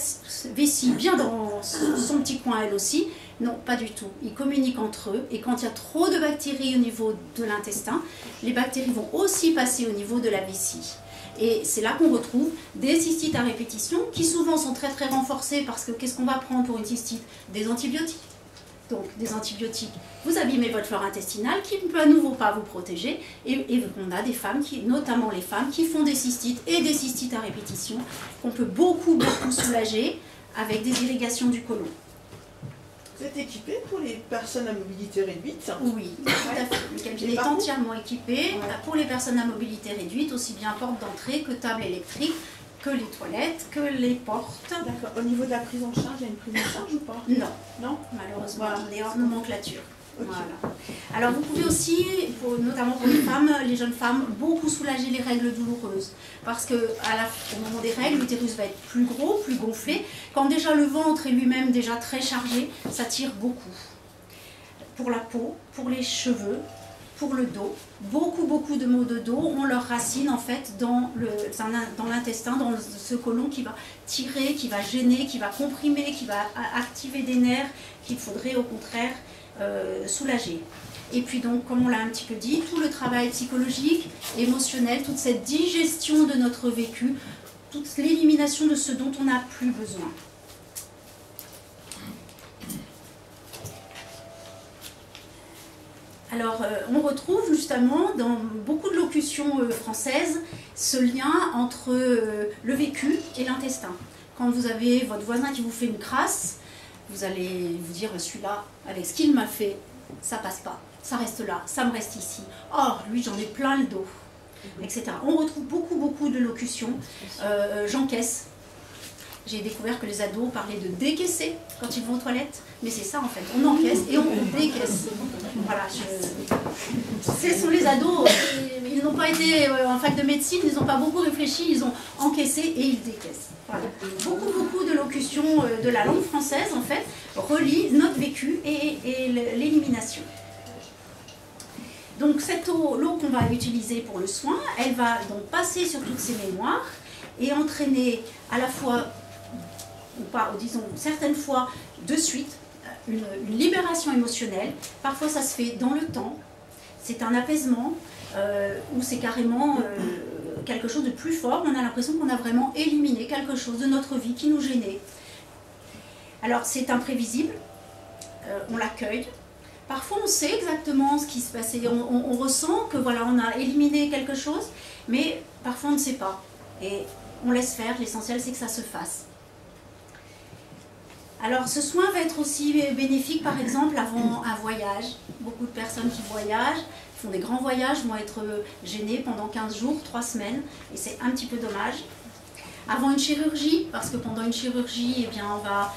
vessie bien dans son petit coin elle aussi, Non, pas du tout. Ils communiquent entre eux et quand il y a trop de bactéries au niveau de l'intestin, les bactéries vont aussi passer au niveau de la vessie. Et c'est là qu'on retrouve des cystites à répétition qui souvent sont très très renforcées parce que qu'est-ce qu'on va prendre pour une cystite? Des antibiotiques. Donc des antibiotiques, vous abîmez votre flore intestinale qui ne peut à nouveau pas vous protéger. Et on a des femmes, notamment les femmes, qui font des cystites et des cystites à répétition qu'on peut beaucoup soulager avec des irrigations du côlon. Vous êtes équipé pour les personnes à mobilité réduite? Oui, tout à fait. Le cabinet est entièrement équipé pour les personnes à mobilité réduite, aussi bien porte d'entrée que table électrique, que les toilettes, que les portes. D'accord. Au niveau de la prise en charge, il y a une prise en charge ou pas? Non. Non. Malheureusement, Voilà. on est hors nomenclature. Okay. Voilà. Alors vous pouvez aussi, notamment pour les femmes, les jeunes femmes, beaucoup soulager les règles douloureuses. Parce qu'au moment des règles, l'utérus va être plus gros, plus gonflé. Quand déjà le ventre est lui-même déjà très chargé, ça tire beaucoup. Pour la peau, pour les cheveux, pour le dos, beaucoup de maux de dos ont leurs racines en fait dans l'intestin, dans ce côlon qui va tirer, qui va gêner, qui va comprimer, qui va activer des nerfs qu'il faudrait au contraire soulager. Et puis donc, comme on l'a un petit peu dit, tout le travail psychologique, émotionnel, toute cette digestion de notre vécu, toute l'élimination de ce dont on n'a plus besoin. Alors, on retrouve justement dans beaucoup de locutions françaises ce lien entre le vécu et l'intestin. Quand vous avez votre voisin qui vous fait une crasse, vous allez vous dire, celui-là, avec ce qu'il m'a fait, ça passe pas, ça reste là, ça me reste ici. Or, lui, j'en ai plein le dos, etc. On retrouve beaucoup de locutions. J'encaisse. J'ai découvert que les ados parlaient de décaisser quand ils vont aux toilettes. Mais c'est ça en fait, on encaisse et on décaisse. Voilà, ce sont les ados, ils n'ont pas été en fac de médecine, ils n'ont pas beaucoup réfléchi, ils ont encaissé et ils décaissent. Voilà. Beaucoup de locutions de la langue française en fait relient notre vécu et l'élimination. Donc cette l'eau qu'on va utiliser pour le soin, elle va donc passer sur toutes ces mémoires et entraîner à la fois, ou pas, disons certaines fois de suite, une libération émotionnelle. Parfois ça se fait dans le temps, c'est un apaisement ou c'est carrément quelque chose de plus fort. On a l'impression qu'on a vraiment éliminé quelque chose de notre vie qui nous gênait. Alors c'est imprévisible, on l'accueille. Parfois on sait exactement ce qui se passait, on ressent que voilà, on a éliminé quelque chose, mais parfois on ne sait pas. Et on laisse faire, l'essentiel c'est que ça se fasse. Alors ce soin va être aussi bénéfique par exemple avant un voyage. Beaucoup de personnes qui voyagent, font des grands voyages, vont être gênées pendant 15 jours, 3 semaines, et c'est un petit peu dommage. Avant une chirurgie, parce que pendant une chirurgie, eh bien, on va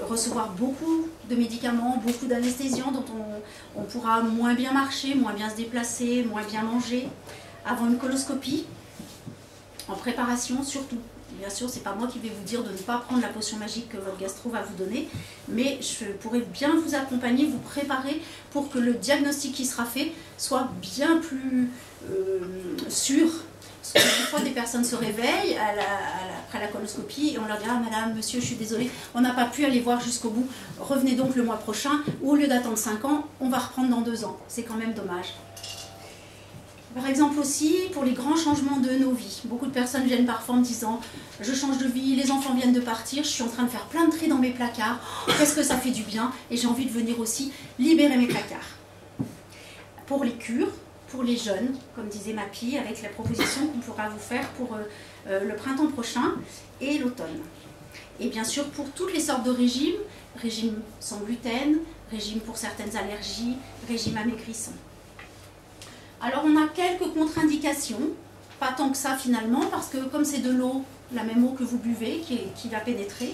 recevoir beaucoup de médicaments, beaucoup d'anesthésiants dont on pourra moins bien marcher, moins bien se déplacer, moins bien manger. Avant une coloscopie, en préparation surtout. Bien sûr, ce n'est pas moi qui vais vous dire de ne pas prendre la potion magique que votre gastro va vous donner, mais je pourrais bien vous accompagner, vous préparer pour que le diagnostic qui sera fait soit bien plus sûr. Parce que des fois, des personnes se réveillent après la coloscopie et on leur dit « Ah madame, monsieur, je suis désolée, on n'a pas pu aller voir jusqu'au bout, revenez donc le mois prochain, ou au lieu d'attendre 5 ans, on va reprendre dans 2 ans. » C'est quand même dommage. Par exemple aussi, pour les grands changements de nos vies. Beaucoup de personnes viennent parfois en me disant « Je change de vie, les enfants viennent de partir, je suis en train de faire plein de tri dans mes placards, qu'est-ce que ça fait du bien et j'ai envie de venir aussi libérer mes placards. » Pour les cures, pour les jeunes, comme disait Mappy, avec la proposition qu'on pourra vous faire pour le printemps prochain et l'automne. Et bien sûr pour toutes les sortes de régimes, régime sans gluten, régime pour certaines allergies, régime amaigrissant. Alors on a quelques contre-indications, pas tant que ça finalement, parce que comme c'est de l'eau, la même eau que vous buvez, qui va pénétrer,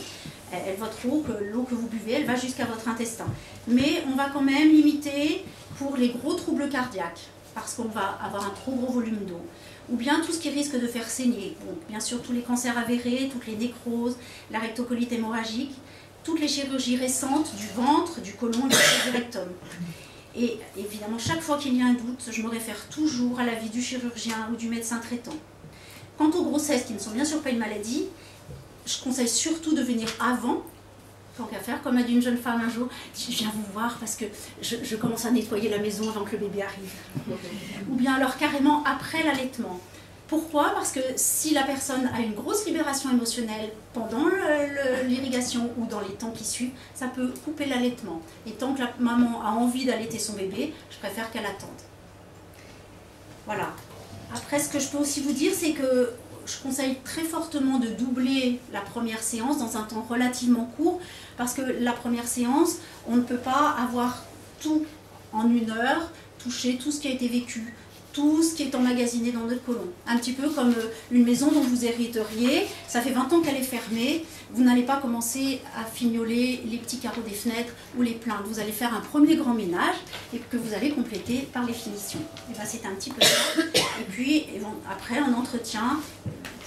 votre eau, l'eau que vous buvez, elle va jusqu'à votre intestin. Mais on va quand même limiter pour les gros troubles cardiaques, parce qu'on va avoir un trop gros volume d'eau. Ou bien tout ce qui risque de faire saigner. Donc, bien sûr tous les cancers avérés, toutes les nécroses, la rectocolite hémorragique, toutes les chirurgies récentes du ventre, du côlon et du rectum. Et évidemment, chaque fois qu'il y a un doute, je me réfère toujours à l'avis du chirurgien ou du médecin traitant. Quant aux grossesses qui ne sont bien sûr pas une maladie, je conseille surtout de venir avant, tant qu'à faire, comme a dit une jeune femme un jour, je viens vous voir parce que je commence à nettoyer la maison avant que le bébé arrive. Ou bien alors carrément après l'allaitement. Pourquoi? Parce que si la personne a une grosse libération émotionnelle pendant l'irrigation ou dans les temps qui suivent, ça peut couper l'allaitement. Et tant que la maman a envie d'allaiter son bébé, je préfère qu'elle attende. Voilà. Après, ce que je peux aussi vous dire, c'est que je conseille très fortement de doubler la première séance dans un temps relativement court, parce que la première séance, on ne peut pas avoir tout en 1 heure, toucher tout ce qui a été vécu, tout ce qui est emmagasiné dans notre côlon. Un petit peu comme une maison dont vous hériteriez, ça fait 20 ans qu'elle est fermée, vous n'allez pas commencer à fignoler les petits carreaux des fenêtres ou les plaintes. Vous allez faire un premier grand ménage et que vous allez compléter par les finitions. Et ben, c'est un petit peu ça. Et puis après, un entretien,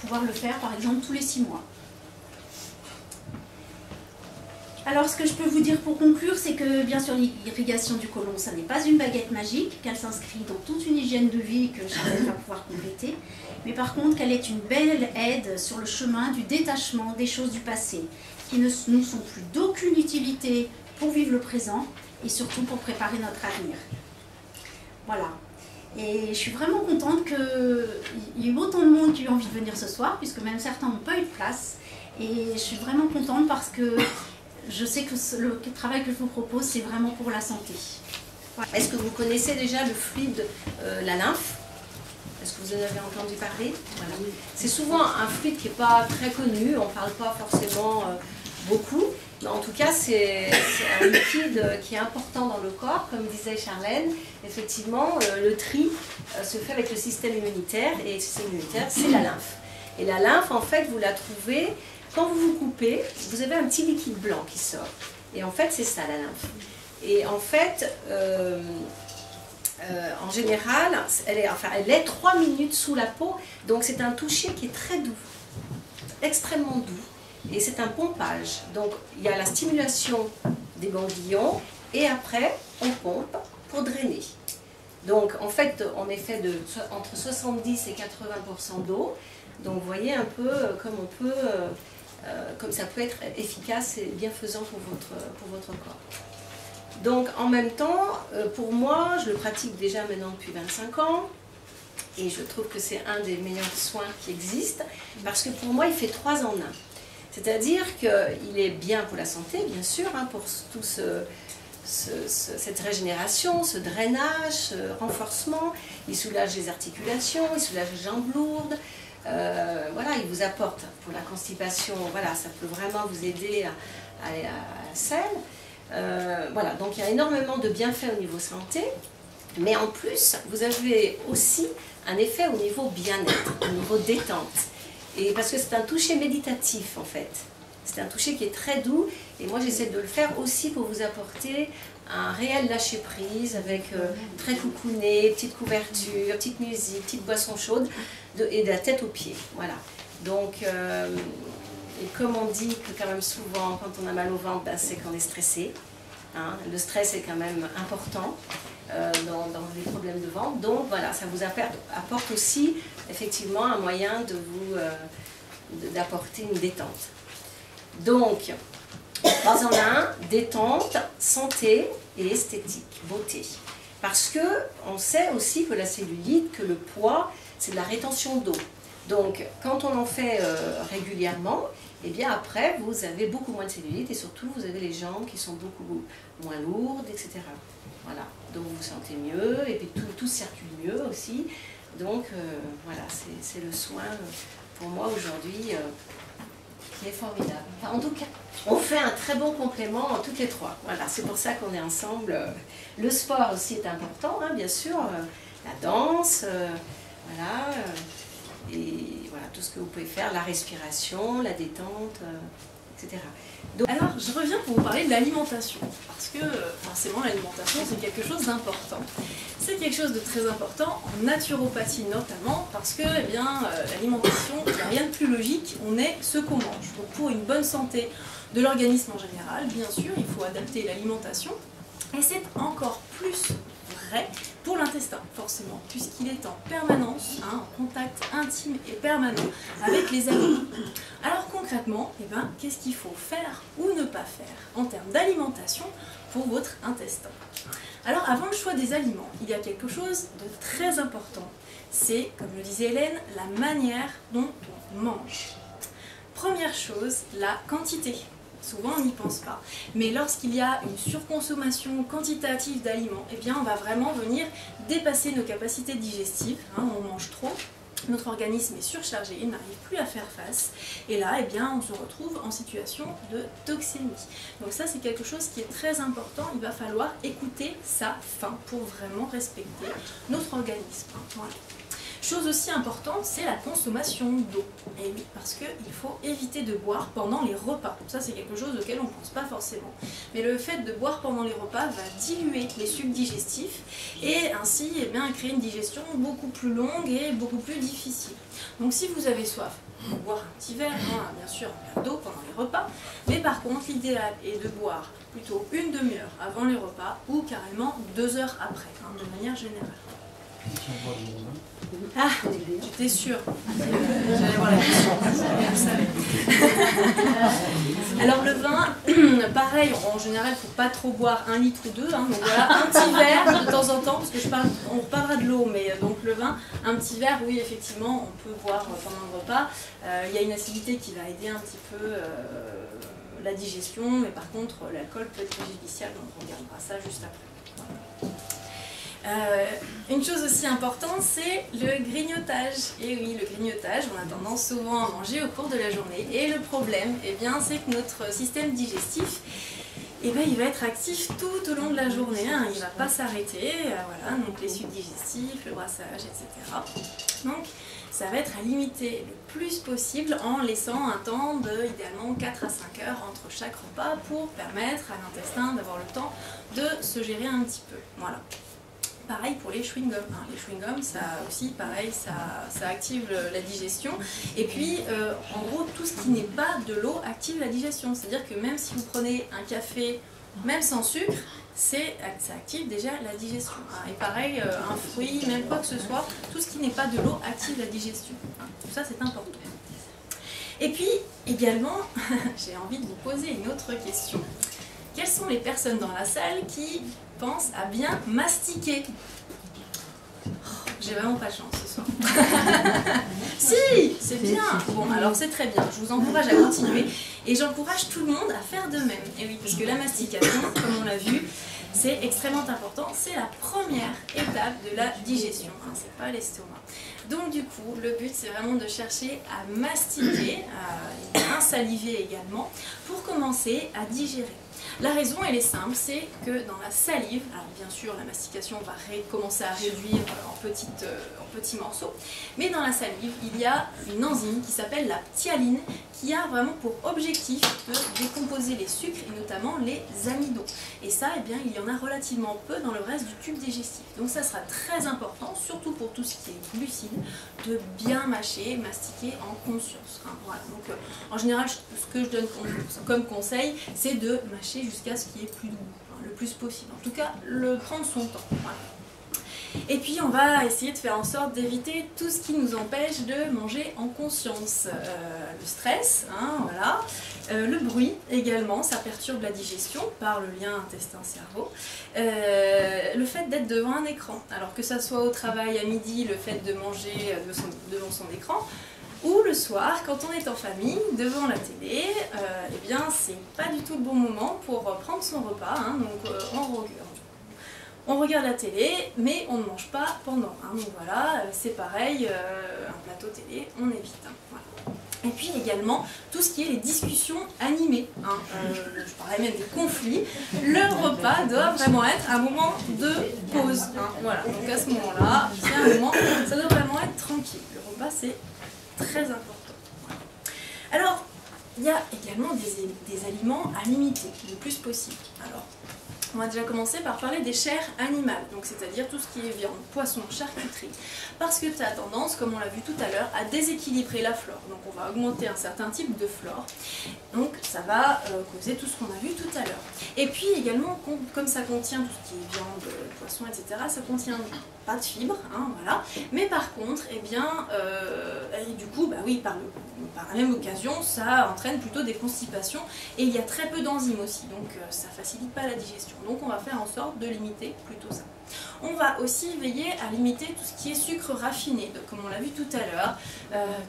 pouvoir le faire par exemple tous les 6 mois. Alors, ce que je peux vous dire pour conclure, c'est que, bien sûr, l'irrigation du côlon, ça n'est pas une baguette magique, qu'elle s'inscrit dans toute une hygiène de vie que chacun va pouvoir compléter, mais par contre, qu'elle est une belle aide sur le chemin du détachement des choses du passé, qui ne nous sont plus d'aucune utilité pour vivre le présent et surtout pour préparer notre avenir. Voilà. Et je suis vraiment contente qu'il y ait eu autant de monde qui a eu envie de venir ce soir, puisque même certains n'ont pas eu de place. Et je suis vraiment contente parce que je sais que le travail que je vous propose, c'est vraiment pour la santé. Voilà. Est-ce que vous connaissez déjà le fluide, la lymphe? Est-ce que vous en avez entendu parler? Voilà. C'est souvent un fluide qui n'est pas très connu, on ne parle pas forcément beaucoup, mais en tout cas c'est un liquide qui est important dans le corps, comme disait Charlène. Effectivement, le tri se fait avec le système immunitaire, et le système immunitaire, c'est la lymphe. Et la lymphe, en fait, vous la trouvez... Quand vous vous coupez, vous avez un petit liquide blanc qui sort. Et en fait, c'est ça la lymphe. Et en fait, en général, elle est 3 minutes sous la peau. Donc c'est un toucher qui est très doux, extrêmement doux. Et c'est un pompage. Donc il y a la stimulation des ganglions et après, on pompe pour drainer. Donc en fait, on est fait entre 70 et 80% d'eau. Donc vous voyez un peu comme ça peut être efficace et bienfaisant pour votre corps. Donc en même temps, pour moi, je le pratique déjà maintenant depuis 25 ans et je trouve que c'est un des meilleurs soins qui existent parce que pour moi, il fait 3 en 1. C'est-à-dire qu'il est bien pour la santé, bien sûr, hein, pour tout cette régénération, ce drainage, ce renforcement. Il soulage les articulations, il soulage les jambes lourdes. Voilà, il vous apporte pour la constipation, voilà, ça peut vraiment vous aider à la selle. Voilà, donc il y a énormément de bienfaits au niveau santé, mais en plus, vous avez aussi un effet au niveau bien-être, au niveau détente. Et parce que c'est un toucher méditatif en fait. C'est un toucher qui est très doux, et moi j'essaie de le faire aussi pour vous apporter un réel lâcher-prise avec très coucouné, petite couverture, petite musique, petite boisson chaude et de la tête aux pieds. Voilà. Donc, et comme on dit que quand même souvent quand on a mal au ventre, ben, c'est qu'on est stressé. Hein. Le stress est quand même important dans les problèmes de ventre. Donc voilà, ça vous apporte aussi effectivement un moyen de d'apporter une détente. Donc, 3 en 1, détente, santé et esthétique, beauté. Parce que on sait aussi que la cellulite, que le poids, c'est de la rétention d'eau. Donc, quand on en fait régulièrement, et bien après, vous avez beaucoup moins de cellulite et surtout, vous avez les jambes qui sont beaucoup moins lourdes, etc. Voilà, donc vous vous sentez mieux et puis tout circule mieux aussi. Donc, voilà, c'est le soin pour moi aujourd'hui qui est formidable. Enfin, en tout cas, on fait un très bon complément toutes les 3. Voilà, c'est pour ça qu'on est ensemble. Le sport aussi est important, hein, bien sûr. La danse, voilà. Et voilà, tout ce que vous pouvez faire, la respiration, la détente, etc. Donc, alors, je reviens pour vous parler de l'alimentation, parce que forcément l'alimentation c'est quelque chose d'important. C'est quelque chose de très important en naturopathie notamment, parce que eh bien, l'alimentation, il n'y a rien de plus logique, on est ce qu'on mange. Donc pour une bonne santé de l'organisme en général, bien sûr, il faut adapter l'alimentation, et c'est encore plus vrai pour l'intestin, forcément, puisqu'il est en permanence, en contact intime et permanent avec les aliments. Alors concrètement, qu'est-ce qu'il faut faire ou ne pas faire en termes d'alimentation pour votre intestin? Alors avant le choix des aliments, il y a quelque chose de très important. C'est, comme le disait Hélène, la manière dont on mange. Première chose, la quantité. Souvent on n'y pense pas. Mais lorsqu'il y a une surconsommation quantitative d'aliments, on va vraiment venir dépasser nos capacités digestives. On mange trop, notre organisme est surchargé, il n'arrive plus à faire face. Et là, on se retrouve en situation de toxémie. Donc ça, c'est quelque chose qui est très important. Il va falloir écouter sa faim pour vraiment respecter notre organisme. Voilà. Chose aussi importante, c'est la consommation d'eau. Et oui, parce qu'il faut éviter de boire pendant les repas. Ça, c'est quelque chose auquel on ne pense pas forcément. Mais le fait de boire pendant les repas va diluer les sucs digestifs et ainsi créer une digestion beaucoup plus longue et beaucoup plus difficile. Donc si vous avez soif, boire un petit verre, bien sûr un verre d'eau pendant les repas, mais par contre l'idéal est de boire plutôt une demi-heure avant les repas ou carrément 2 heures après, de manière générale. Ah, j'étais sûre. J'allais voir la question. Alors le vin, pareil, en général, il ne faut pas trop boire 1 litre ou 2. Donc voilà, un petit verre de temps en temps, parce que on reparlera de l'eau, mais donc le vin, un petit verre, oui, effectivement, on peut boire pendant le repas. Il y a une acidité qui va aider un petit peu la digestion, mais par contre, l'alcool peut être préjudiciable, donc on regardera ça juste après. Voilà. Une chose aussi importante, c'est le grignotage. Et oui, le grignotage, on a tendance souvent à manger au cours de la journée. Et le problème, c'est que notre système digestif, il va être actif tout au long de la journée. Il ne va pas s'arrêter. Voilà, donc les sucs digestifs, le brassage, etc. Donc, ça va être à limiter le plus possible en laissant un temps de, idéalement, 4 à 5 heures entre chaque repas pour permettre à l'intestin d'avoir le temps de se gérer un petit peu. Voilà. Pareil pour les chewing-gums. Les chewing-gums, ça aussi, pareil, ça active la digestion. Et puis, en gros, tout ce qui n'est pas de l'eau active la digestion. C'est-à-dire que même si vous prenez un café, même sans sucre, ça active déjà la digestion. Et pareil, un fruit, même quoi que ce soit, tout ce qui n'est pas de l'eau active la digestion. Tout ça, c'est important. Et puis, également, j'ai envie de vous poser une autre question. Quelles sont les personnes dans la salle qui pensent à bien mastiquer? J'ai vraiment pas de chance ce soir. Si, c'est bien. Bon, alors c'est très bien. Je vous encourage à continuer et j'encourage tout le monde à faire de même. Et oui, parce que la mastication, comme on l'a vu, c'est extrêmement important. C'est la première étape de la digestion. C'est pas l'estomac. Donc du coup, le but c'est vraiment de chercher à mastiquer, à bien saliver également, pour commencer à digérer. La raison, elle est simple, c'est que dans la salive, alors bien sûr la mastication va commencer à réduire en petits morceaux, mais dans la salive, il y a une enzyme qui s'appelle la ptyaline, qui a vraiment pour objectif de décomposer les sucres et notamment les amidons. Et ça, il y en a relativement peu dans le reste du tube digestif. Donc ça sera très important, surtout pour tout ce qui est glucides, de bien mâcher, mastiquer en conscience. Voilà. Donc en général, ce que je donne comme conseil, c'est de mâcher jusqu'à ce qu'il y ait plus de goût, le plus possible. En tout cas, prendre son temps. Voilà. Et puis on va essayer de faire en sorte d'éviter tout ce qui nous empêche de manger en conscience. Le stress, voilà. Le bruit également, ça perturbe la digestion par le lien intestin-cerveau. Le fait d'être devant un écran, alors que ça soit au travail à midi, le fait de manger devant son écran, ou le soir, quand on est en famille, devant la télé, c'est pas du tout le bon moment pour prendre son repas. Donc on regarde la télé, mais on ne mange pas pendant. Donc voilà, c'est pareil, un plateau télé, on évite. Voilà. Et puis également, tout ce qui est les discussions animées. Je parlais même des conflits. Le repas doit vraiment être un moment de pause. Voilà. Donc à ce moment-là, c'est un moment, ça doit vraiment être tranquille. Le repas, c'est très important. Voilà. Alors, il y a également des aliments à limiter le plus possible. Alors, On va déjà commencer par parler des chairs animales, donc c'est-à-dire tout ce qui est viande, poisson, charcuterie, parce que ça a tendance, comme on l'a vu tout à l'heure, à déséquilibrer la flore. Donc on va augmenter un certain type de flore, donc ça va causer tout ce qu'on a vu tout à l'heure. Et puis également, comme ça contient tout ce qui est viande, poisson, etc., ça contient pas de fibres, hein, voilà. Mais par contre, eh bien, du coup, bah oui, par la même occasion, ça entraîne plutôt des constipations et il y a très peu d'enzymes aussi, donc ça facilite pas la digestion. Donc on va faire en sorte de limiter plutôt ça. On va aussi veiller à limiter tout ce qui est sucre raffiné, donc, comme on l'a vu tout à l'heure,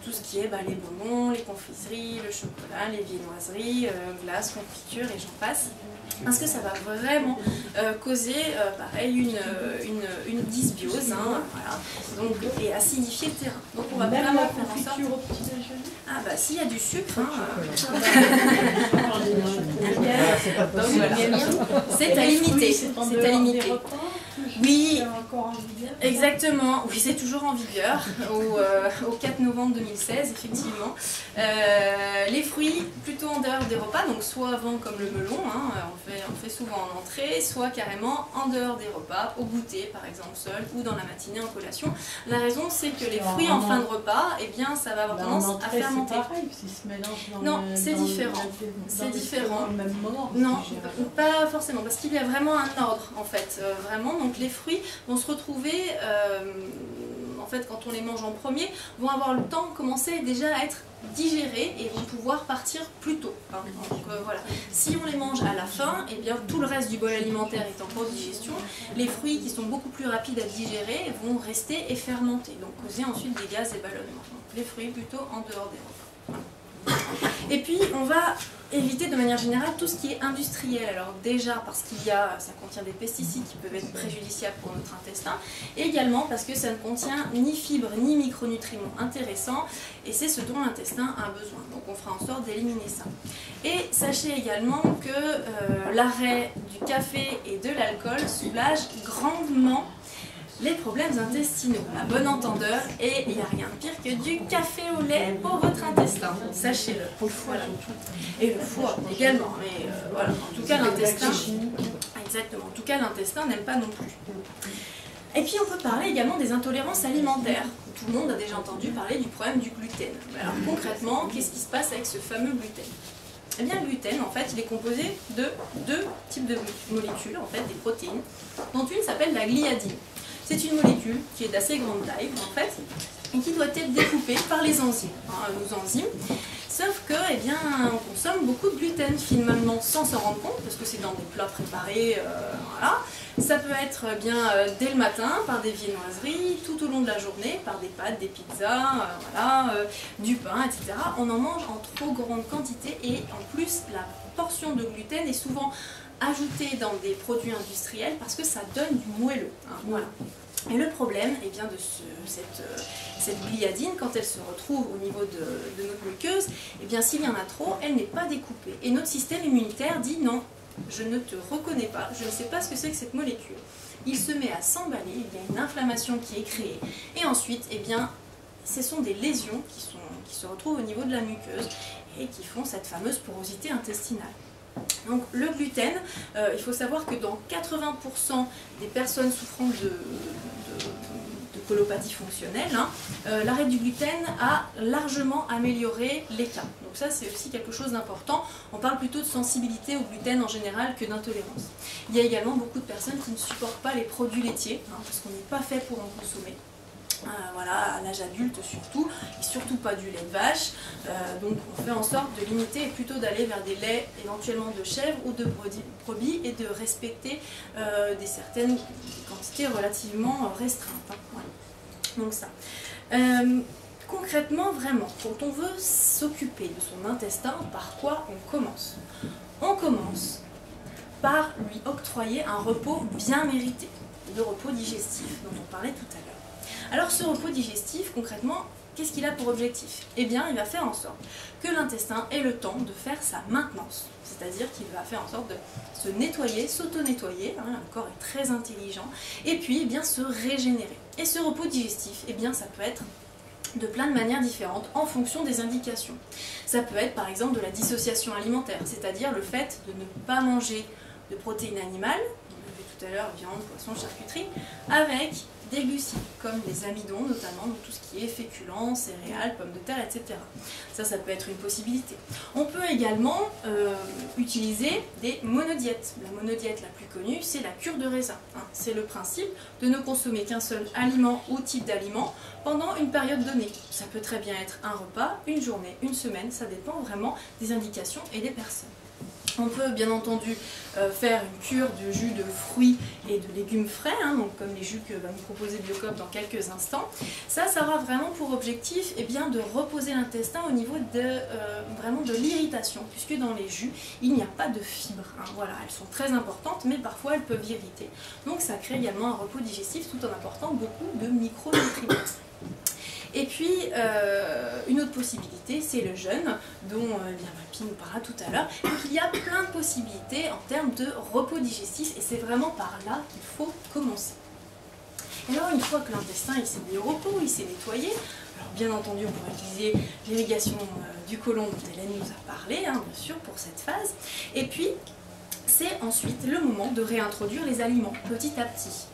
tout ce qui est les bonbons, les confiseries, le chocolat, les viennoiseries, glaces, confitures et j'en passe. Parce que ça va vraiment causer, pareil, une dysbiose, hein, voilà, donc, et acidifier le terrain. Donc on va vraiment faire en sorte... Au petit déjeuner. Ah bah s'il y a du sucre, hein, Donc, voilà. C'est à limiter. C'est à limiter. Oui, exactement. Oui, c'est toujours en vigueur au 4 novembre 2016, effectivement. Les fruits, plutôt en dehors des repas, donc soit avant comme le melon, hein, on fait souvent en entrée, soit carrément en dehors des repas, au goûter par exemple seul, ou dans la matinée en collation. La raison, c'est que les fruits en fin de repas, eh bien, ça va avoir tendance à fermenter. Non, c'est différent. C'est différent. Non, pas forcément, parce qu'il y a vraiment un ordre en fait, vraiment. Donc les fruits vont se retrouver, en fait, quand on les mange en premier, vont avoir le temps de commencer déjà à être digérés et vont pouvoir partir plus tôt. Hein. Donc voilà. Si on les mange à la fin, eh bien tout le reste du bol alimentaire est en cours de digestion. Les fruits qui sont beaucoup plus rapides à digérer vont rester et fermenter, donc causer ensuite des gaz et ballonnements. Donc les fruits plutôt en dehors des repas. Voilà. Et puis on va éviter de manière générale tout ce qui est industriel. Alors déjà parce ça contient des pesticides qui peuvent être préjudiciables pour notre intestin, et également parce que ça ne contient ni fibres ni micronutriments intéressants, et c'est ce dont l'intestin a besoin. Donc on fera en sorte d'éliminer ça. Et sachez également que l'arrêt du café et de l'alcool soulage grandement les problèmes intestinaux, à bon entendeur, et il n'y a rien de pire que du café au lait pour votre intestin, sachez-le. Voilà. Et le foie également, mais voilà, en tout cas l'intestin, exactement, en tout cas l'intestin n'aime pas non plus. Et puis on peut parler également des intolérances alimentaires. Tout le monde a déjà entendu parler du problème du gluten. Alors concrètement, qu'est-ce qui se passe avec ce fameux gluten ? Eh bien le gluten, en fait, il est composé de deux types de molécules, en fait, des protéines, dont une s'appelle la gliadine. C'est une molécule qui est d'assez grande taille, en fait, et qui doit être découpée par les enzymes, hein, nos enzymes. Sauf que, eh bien, on consomme beaucoup de gluten finalement sans s'en rendre compte, parce que c'est dans des plats préparés, voilà. Ça peut être bien dès le matin par des viennoiseries, tout au long de la journée par des pâtes, des pizzas, voilà, du pain, etc. On en mange en trop grande quantité et en plus la portion de gluten est souvent ajoutée dans des produits industriels parce que ça donne du moelleux. Hein, voilà. Et le problème eh bien, de cette gliadine, quand elle se retrouve au niveau de notre muqueuse, eh bien s'il y en a trop, elle n'est pas découpée. Et notre système immunitaire dit non, je ne te reconnais pas, je ne sais pas ce que c'est que cette molécule. Il se met à s'emballer, il y a une inflammation qui est créée. Et ensuite, eh bien, ce sont des lésions qui se retrouvent au niveau de la muqueuse et qui font cette fameuse porosité intestinale. Donc le gluten, il faut savoir que dans 80% des personnes souffrant de colopathie fonctionnelle, hein, l'arrêt du gluten a largement amélioré les cas. Donc ça c'est aussi quelque chose d'important. On parle plutôt de sensibilité au gluten en général que d'intolérance. Il y a également beaucoup de personnes qui ne supportent pas les produits laitiers, hein, parce qu'on n'est pas fait pour en consommer. Voilà, à l'âge adulte surtout, et surtout pas du lait de vache, donc on fait en sorte de limiter et plutôt d'aller vers des laits éventuellement de chèvre ou de brebis et de respecter des certaines quantités relativement restreintes. Hein. Voilà. Donc ça. Concrètement, vraiment, quand on veut s'occuper de son intestin, par quoi on commence? On commence par lui octroyer un repos bien mérité, le repos digestif dont on parlait tout à l'heure. Alors ce repos digestif, concrètement, qu'est-ce qu'il a pour objectif? Eh bien, il va faire en sorte que l'intestin ait le temps de faire sa maintenance. C'est-à-dire qu'il va faire en sorte de se nettoyer, s'auto-nettoyer, hein, le corps est très intelligent, et puis eh bien, se régénérer. Et ce repos digestif, eh bien, ça peut être de plein de manières différentes en fonction des indications. Ça peut être par exemple de la dissociation alimentaire, c'est-à-dire le fait de ne pas manger de protéines animales, on a vu tout à l'heure viande, poisson, charcuterie, avec des glucides, comme les amidons notamment, donc tout ce qui est féculents, céréales, pommes de terre, etc. Ça peut être une possibilité. On peut également utiliser des monodiètes. La monodiète la plus connue, c'est la cure de raisin. C'est le principe de ne consommer qu'un seul aliment ou type d'aliment pendant une période donnée. Ça peut très bien être un repas, une journée, une semaine, ça dépend vraiment des indications et des personnes. On peut bien entendu faire une cure de jus de fruits et de légumes frais, donc comme les jus que va nous proposer Biocop dans quelques instants. Ça aura vraiment pour objectif de reposer l'intestin au niveau vraiment de l'irritation, puisque dans les jus, il n'y a pas de fibres. Voilà, elles sont très importantes, mais parfois elles peuvent irriter. Donc ça crée également un repos digestif tout en apportant beaucoup de micronutriments. Et puis, une autre possibilité, c'est le jeûne, dont Mappy nous parlera tout à l'heure. Donc il y a plein de possibilités en termes de repos digestif, et c'est vraiment par là qu'il faut commencer. Et alors, une fois que l'intestin s'est mis au repos, il s'est nettoyé, alors bien entendu, on pourra utiliser l'irrigation du côlon dont Hélène nous a parlé, bien sûr, pour cette phase. Et puis, c'est ensuite le moment de réintroduire les aliments petit à petit.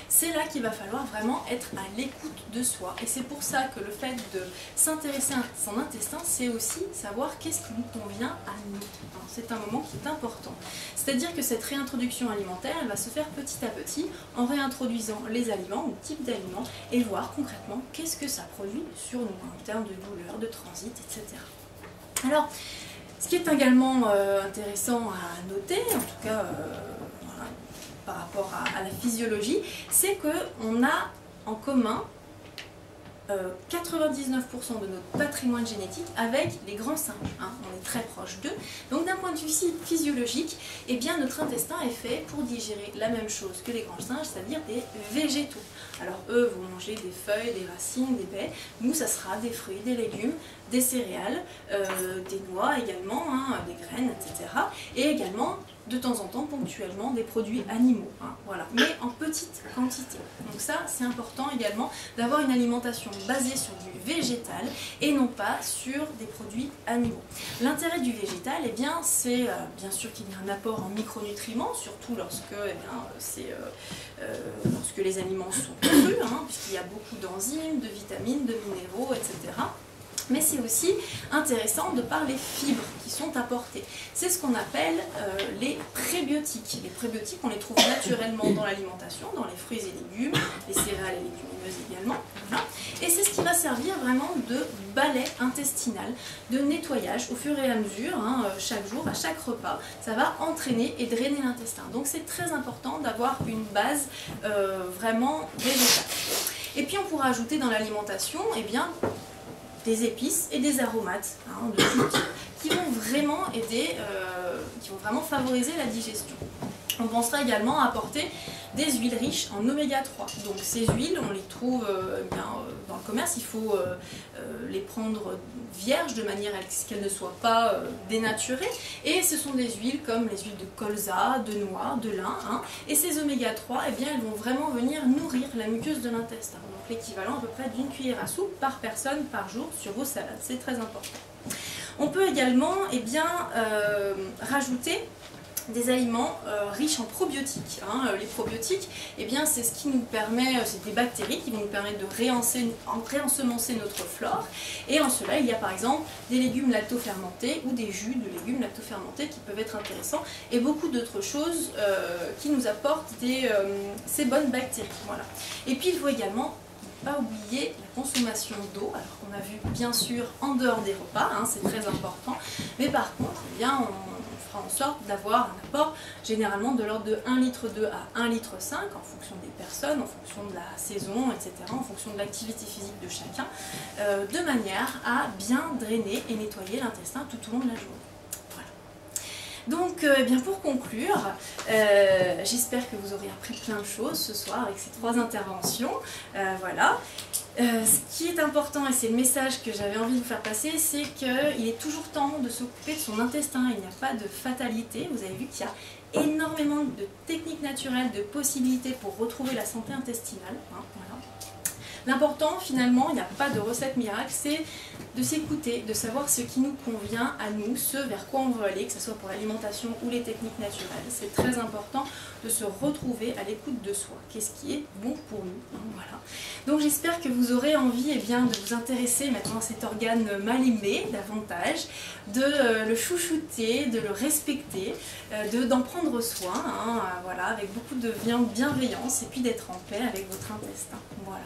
C'est là qu'il va falloir vraiment être à l'écoute de soi. Et c'est pour ça que le fait de s'intéresser à son intestin, c'est aussi savoir qu'est-ce qui nous convient à nous. C'est un moment qui est important. C'est-à-dire que cette réintroduction alimentaire, elle va se faire petit à petit en réintroduisant les aliments ou types d'aliments et voir concrètement qu'est-ce que ça produit sur nous en termes de douleur, de transit, etc. Alors, ce qui est également intéressant à noter, en tout cas par rapport à la physiologie, c'est qu'on a en commun 99% de notre patrimoine génétique avec les grands singes. On est très proche d'eux. Donc d'un point de vue physiologique, notre intestin est fait pour digérer la même chose que les grands singes, c'est-à-dire des végétaux. Alors eux vont manger des feuilles, des racines, des baies. Nous, ça sera des fruits, des légumes, des céréales, des noix également, des graines, etc. Et également, de temps en temps, ponctuellement, des produits animaux. Voilà. Mais en petite quantité. Donc ça, c'est important également d'avoir une alimentation basée sur du végétal et non pas sur des produits animaux. L'intérêt du végétal, c'est bien sûr qu'il y a un apport en micronutriments, surtout lorsque, lorsque les aliments sont crus, puisqu'il y a beaucoup d'enzymes, de vitamines, de minéraux, etc. Mais c'est aussi intéressant de par les fibres qui sont apportées. C'est ce qu'on appelle les prébiotiques. Les prébiotiques, on les trouve naturellement dans l'alimentation, dans les fruits et légumes, les céréales et légumineuses également. Voilà. Et c'est ce qui va servir vraiment de balai intestinal, de nettoyage au fur et à mesure, chaque jour, à chaque repas. Ça va entraîner et drainer l'intestin. Donc c'est très important d'avoir une base vraiment végétale. Et puis on pourra ajouter dans l'alimentation, des épices et des aromates de tout type qui vont vraiment aider, qui vont vraiment favoriser la digestion. On pensera également à apporter des huiles riches en oméga 3. Donc ces huiles, on les trouve dans le commerce, il faut les prendre vierges de manière à ce qu'elles ne soient pas dénaturées. Et ce sont des huiles comme les huiles de colza, de noix, de lin. Et ces oméga 3, elles vont vraiment venir nourrir la muqueuse de l'intestin. Donc l'équivalent à peu près d'une cuillère à soupe par personne par jour sur vos salades. C'est très important. On peut également rajouter des aliments riches en probiotiques. Les probiotiques, c'est ce qui nous permet, c'est des bactéries qui vont nous permettre de réensemencer notre flore. Et en cela, il y a par exemple des légumes lactofermentés ou des jus de légumes lactofermentés qui peuvent être intéressants et beaucoup d'autres choses qui nous apportent ces bonnes bactéries. Voilà. Et puis il faut également pas oublier la consommation d'eau, alors qu'on a vu bien sûr en dehors des repas, c'est très important, mais par contre, on fera en sorte d'avoir un apport généralement de l'ordre de 1,2 litre à 1,5 litre en fonction des personnes, en fonction de la saison, etc., en fonction de l'activité physique de chacun, de manière à bien drainer et nettoyer l'intestin tout au long de la journée. Donc, pour conclure, j'espère que vous aurez appris plein de choses ce soir avec ces 3 interventions. Ce qui est important, et c'est le message que j'avais envie de vous faire passer, c'est qu'il est toujours temps de s'occuper de son intestin. Il n'y a pas de fatalité. Vous avez vu qu'il y a énormément de techniques naturelles, de possibilités pour retrouver la santé intestinale. L'important finalement, il n'y a pas de recette miracle, c'est de s'écouter, de savoir ce qui nous convient à nous, ce vers quoi on veut aller, que ce soit pour l'alimentation ou les techniques naturelles. C'est très important de se retrouver à l'écoute de soi. Qu'est-ce qui est bon pour nous, hein, voilà. Donc j'espère que vous aurez envie de vous intéresser maintenant à cet organe mal aimé davantage, de le chouchouter, de le respecter, d'en prendre soin, hein, voilà, avec beaucoup de bienveillance et puis d'être en paix avec votre intestin. Voilà.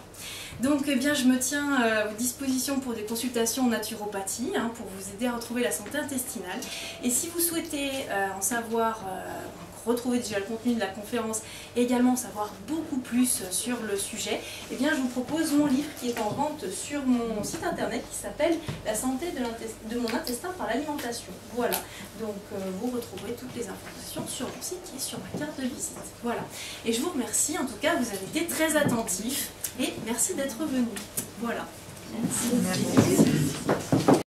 Donc eh bien, je me tiens à votre disposition pour des consultations en naturopathie, hein, pour vous aider à retrouver la santé intestinale. Et si vous souhaitez en savoir, retrouver déjà le contenu de la conférence et également en savoir beaucoup plus sur le sujet, eh bien, je vous propose mon livre qui est en vente sur mon site internet qui s'appelle « La santé de mon intestin par l'alimentation ». Voilà, donc vous retrouverez toutes les informations sur mon site qui est sur ma carte de visite. Voilà, et je vous remercie, en tout cas, vous avez été très attentifs et merci d'être venus. Voilà. Merci.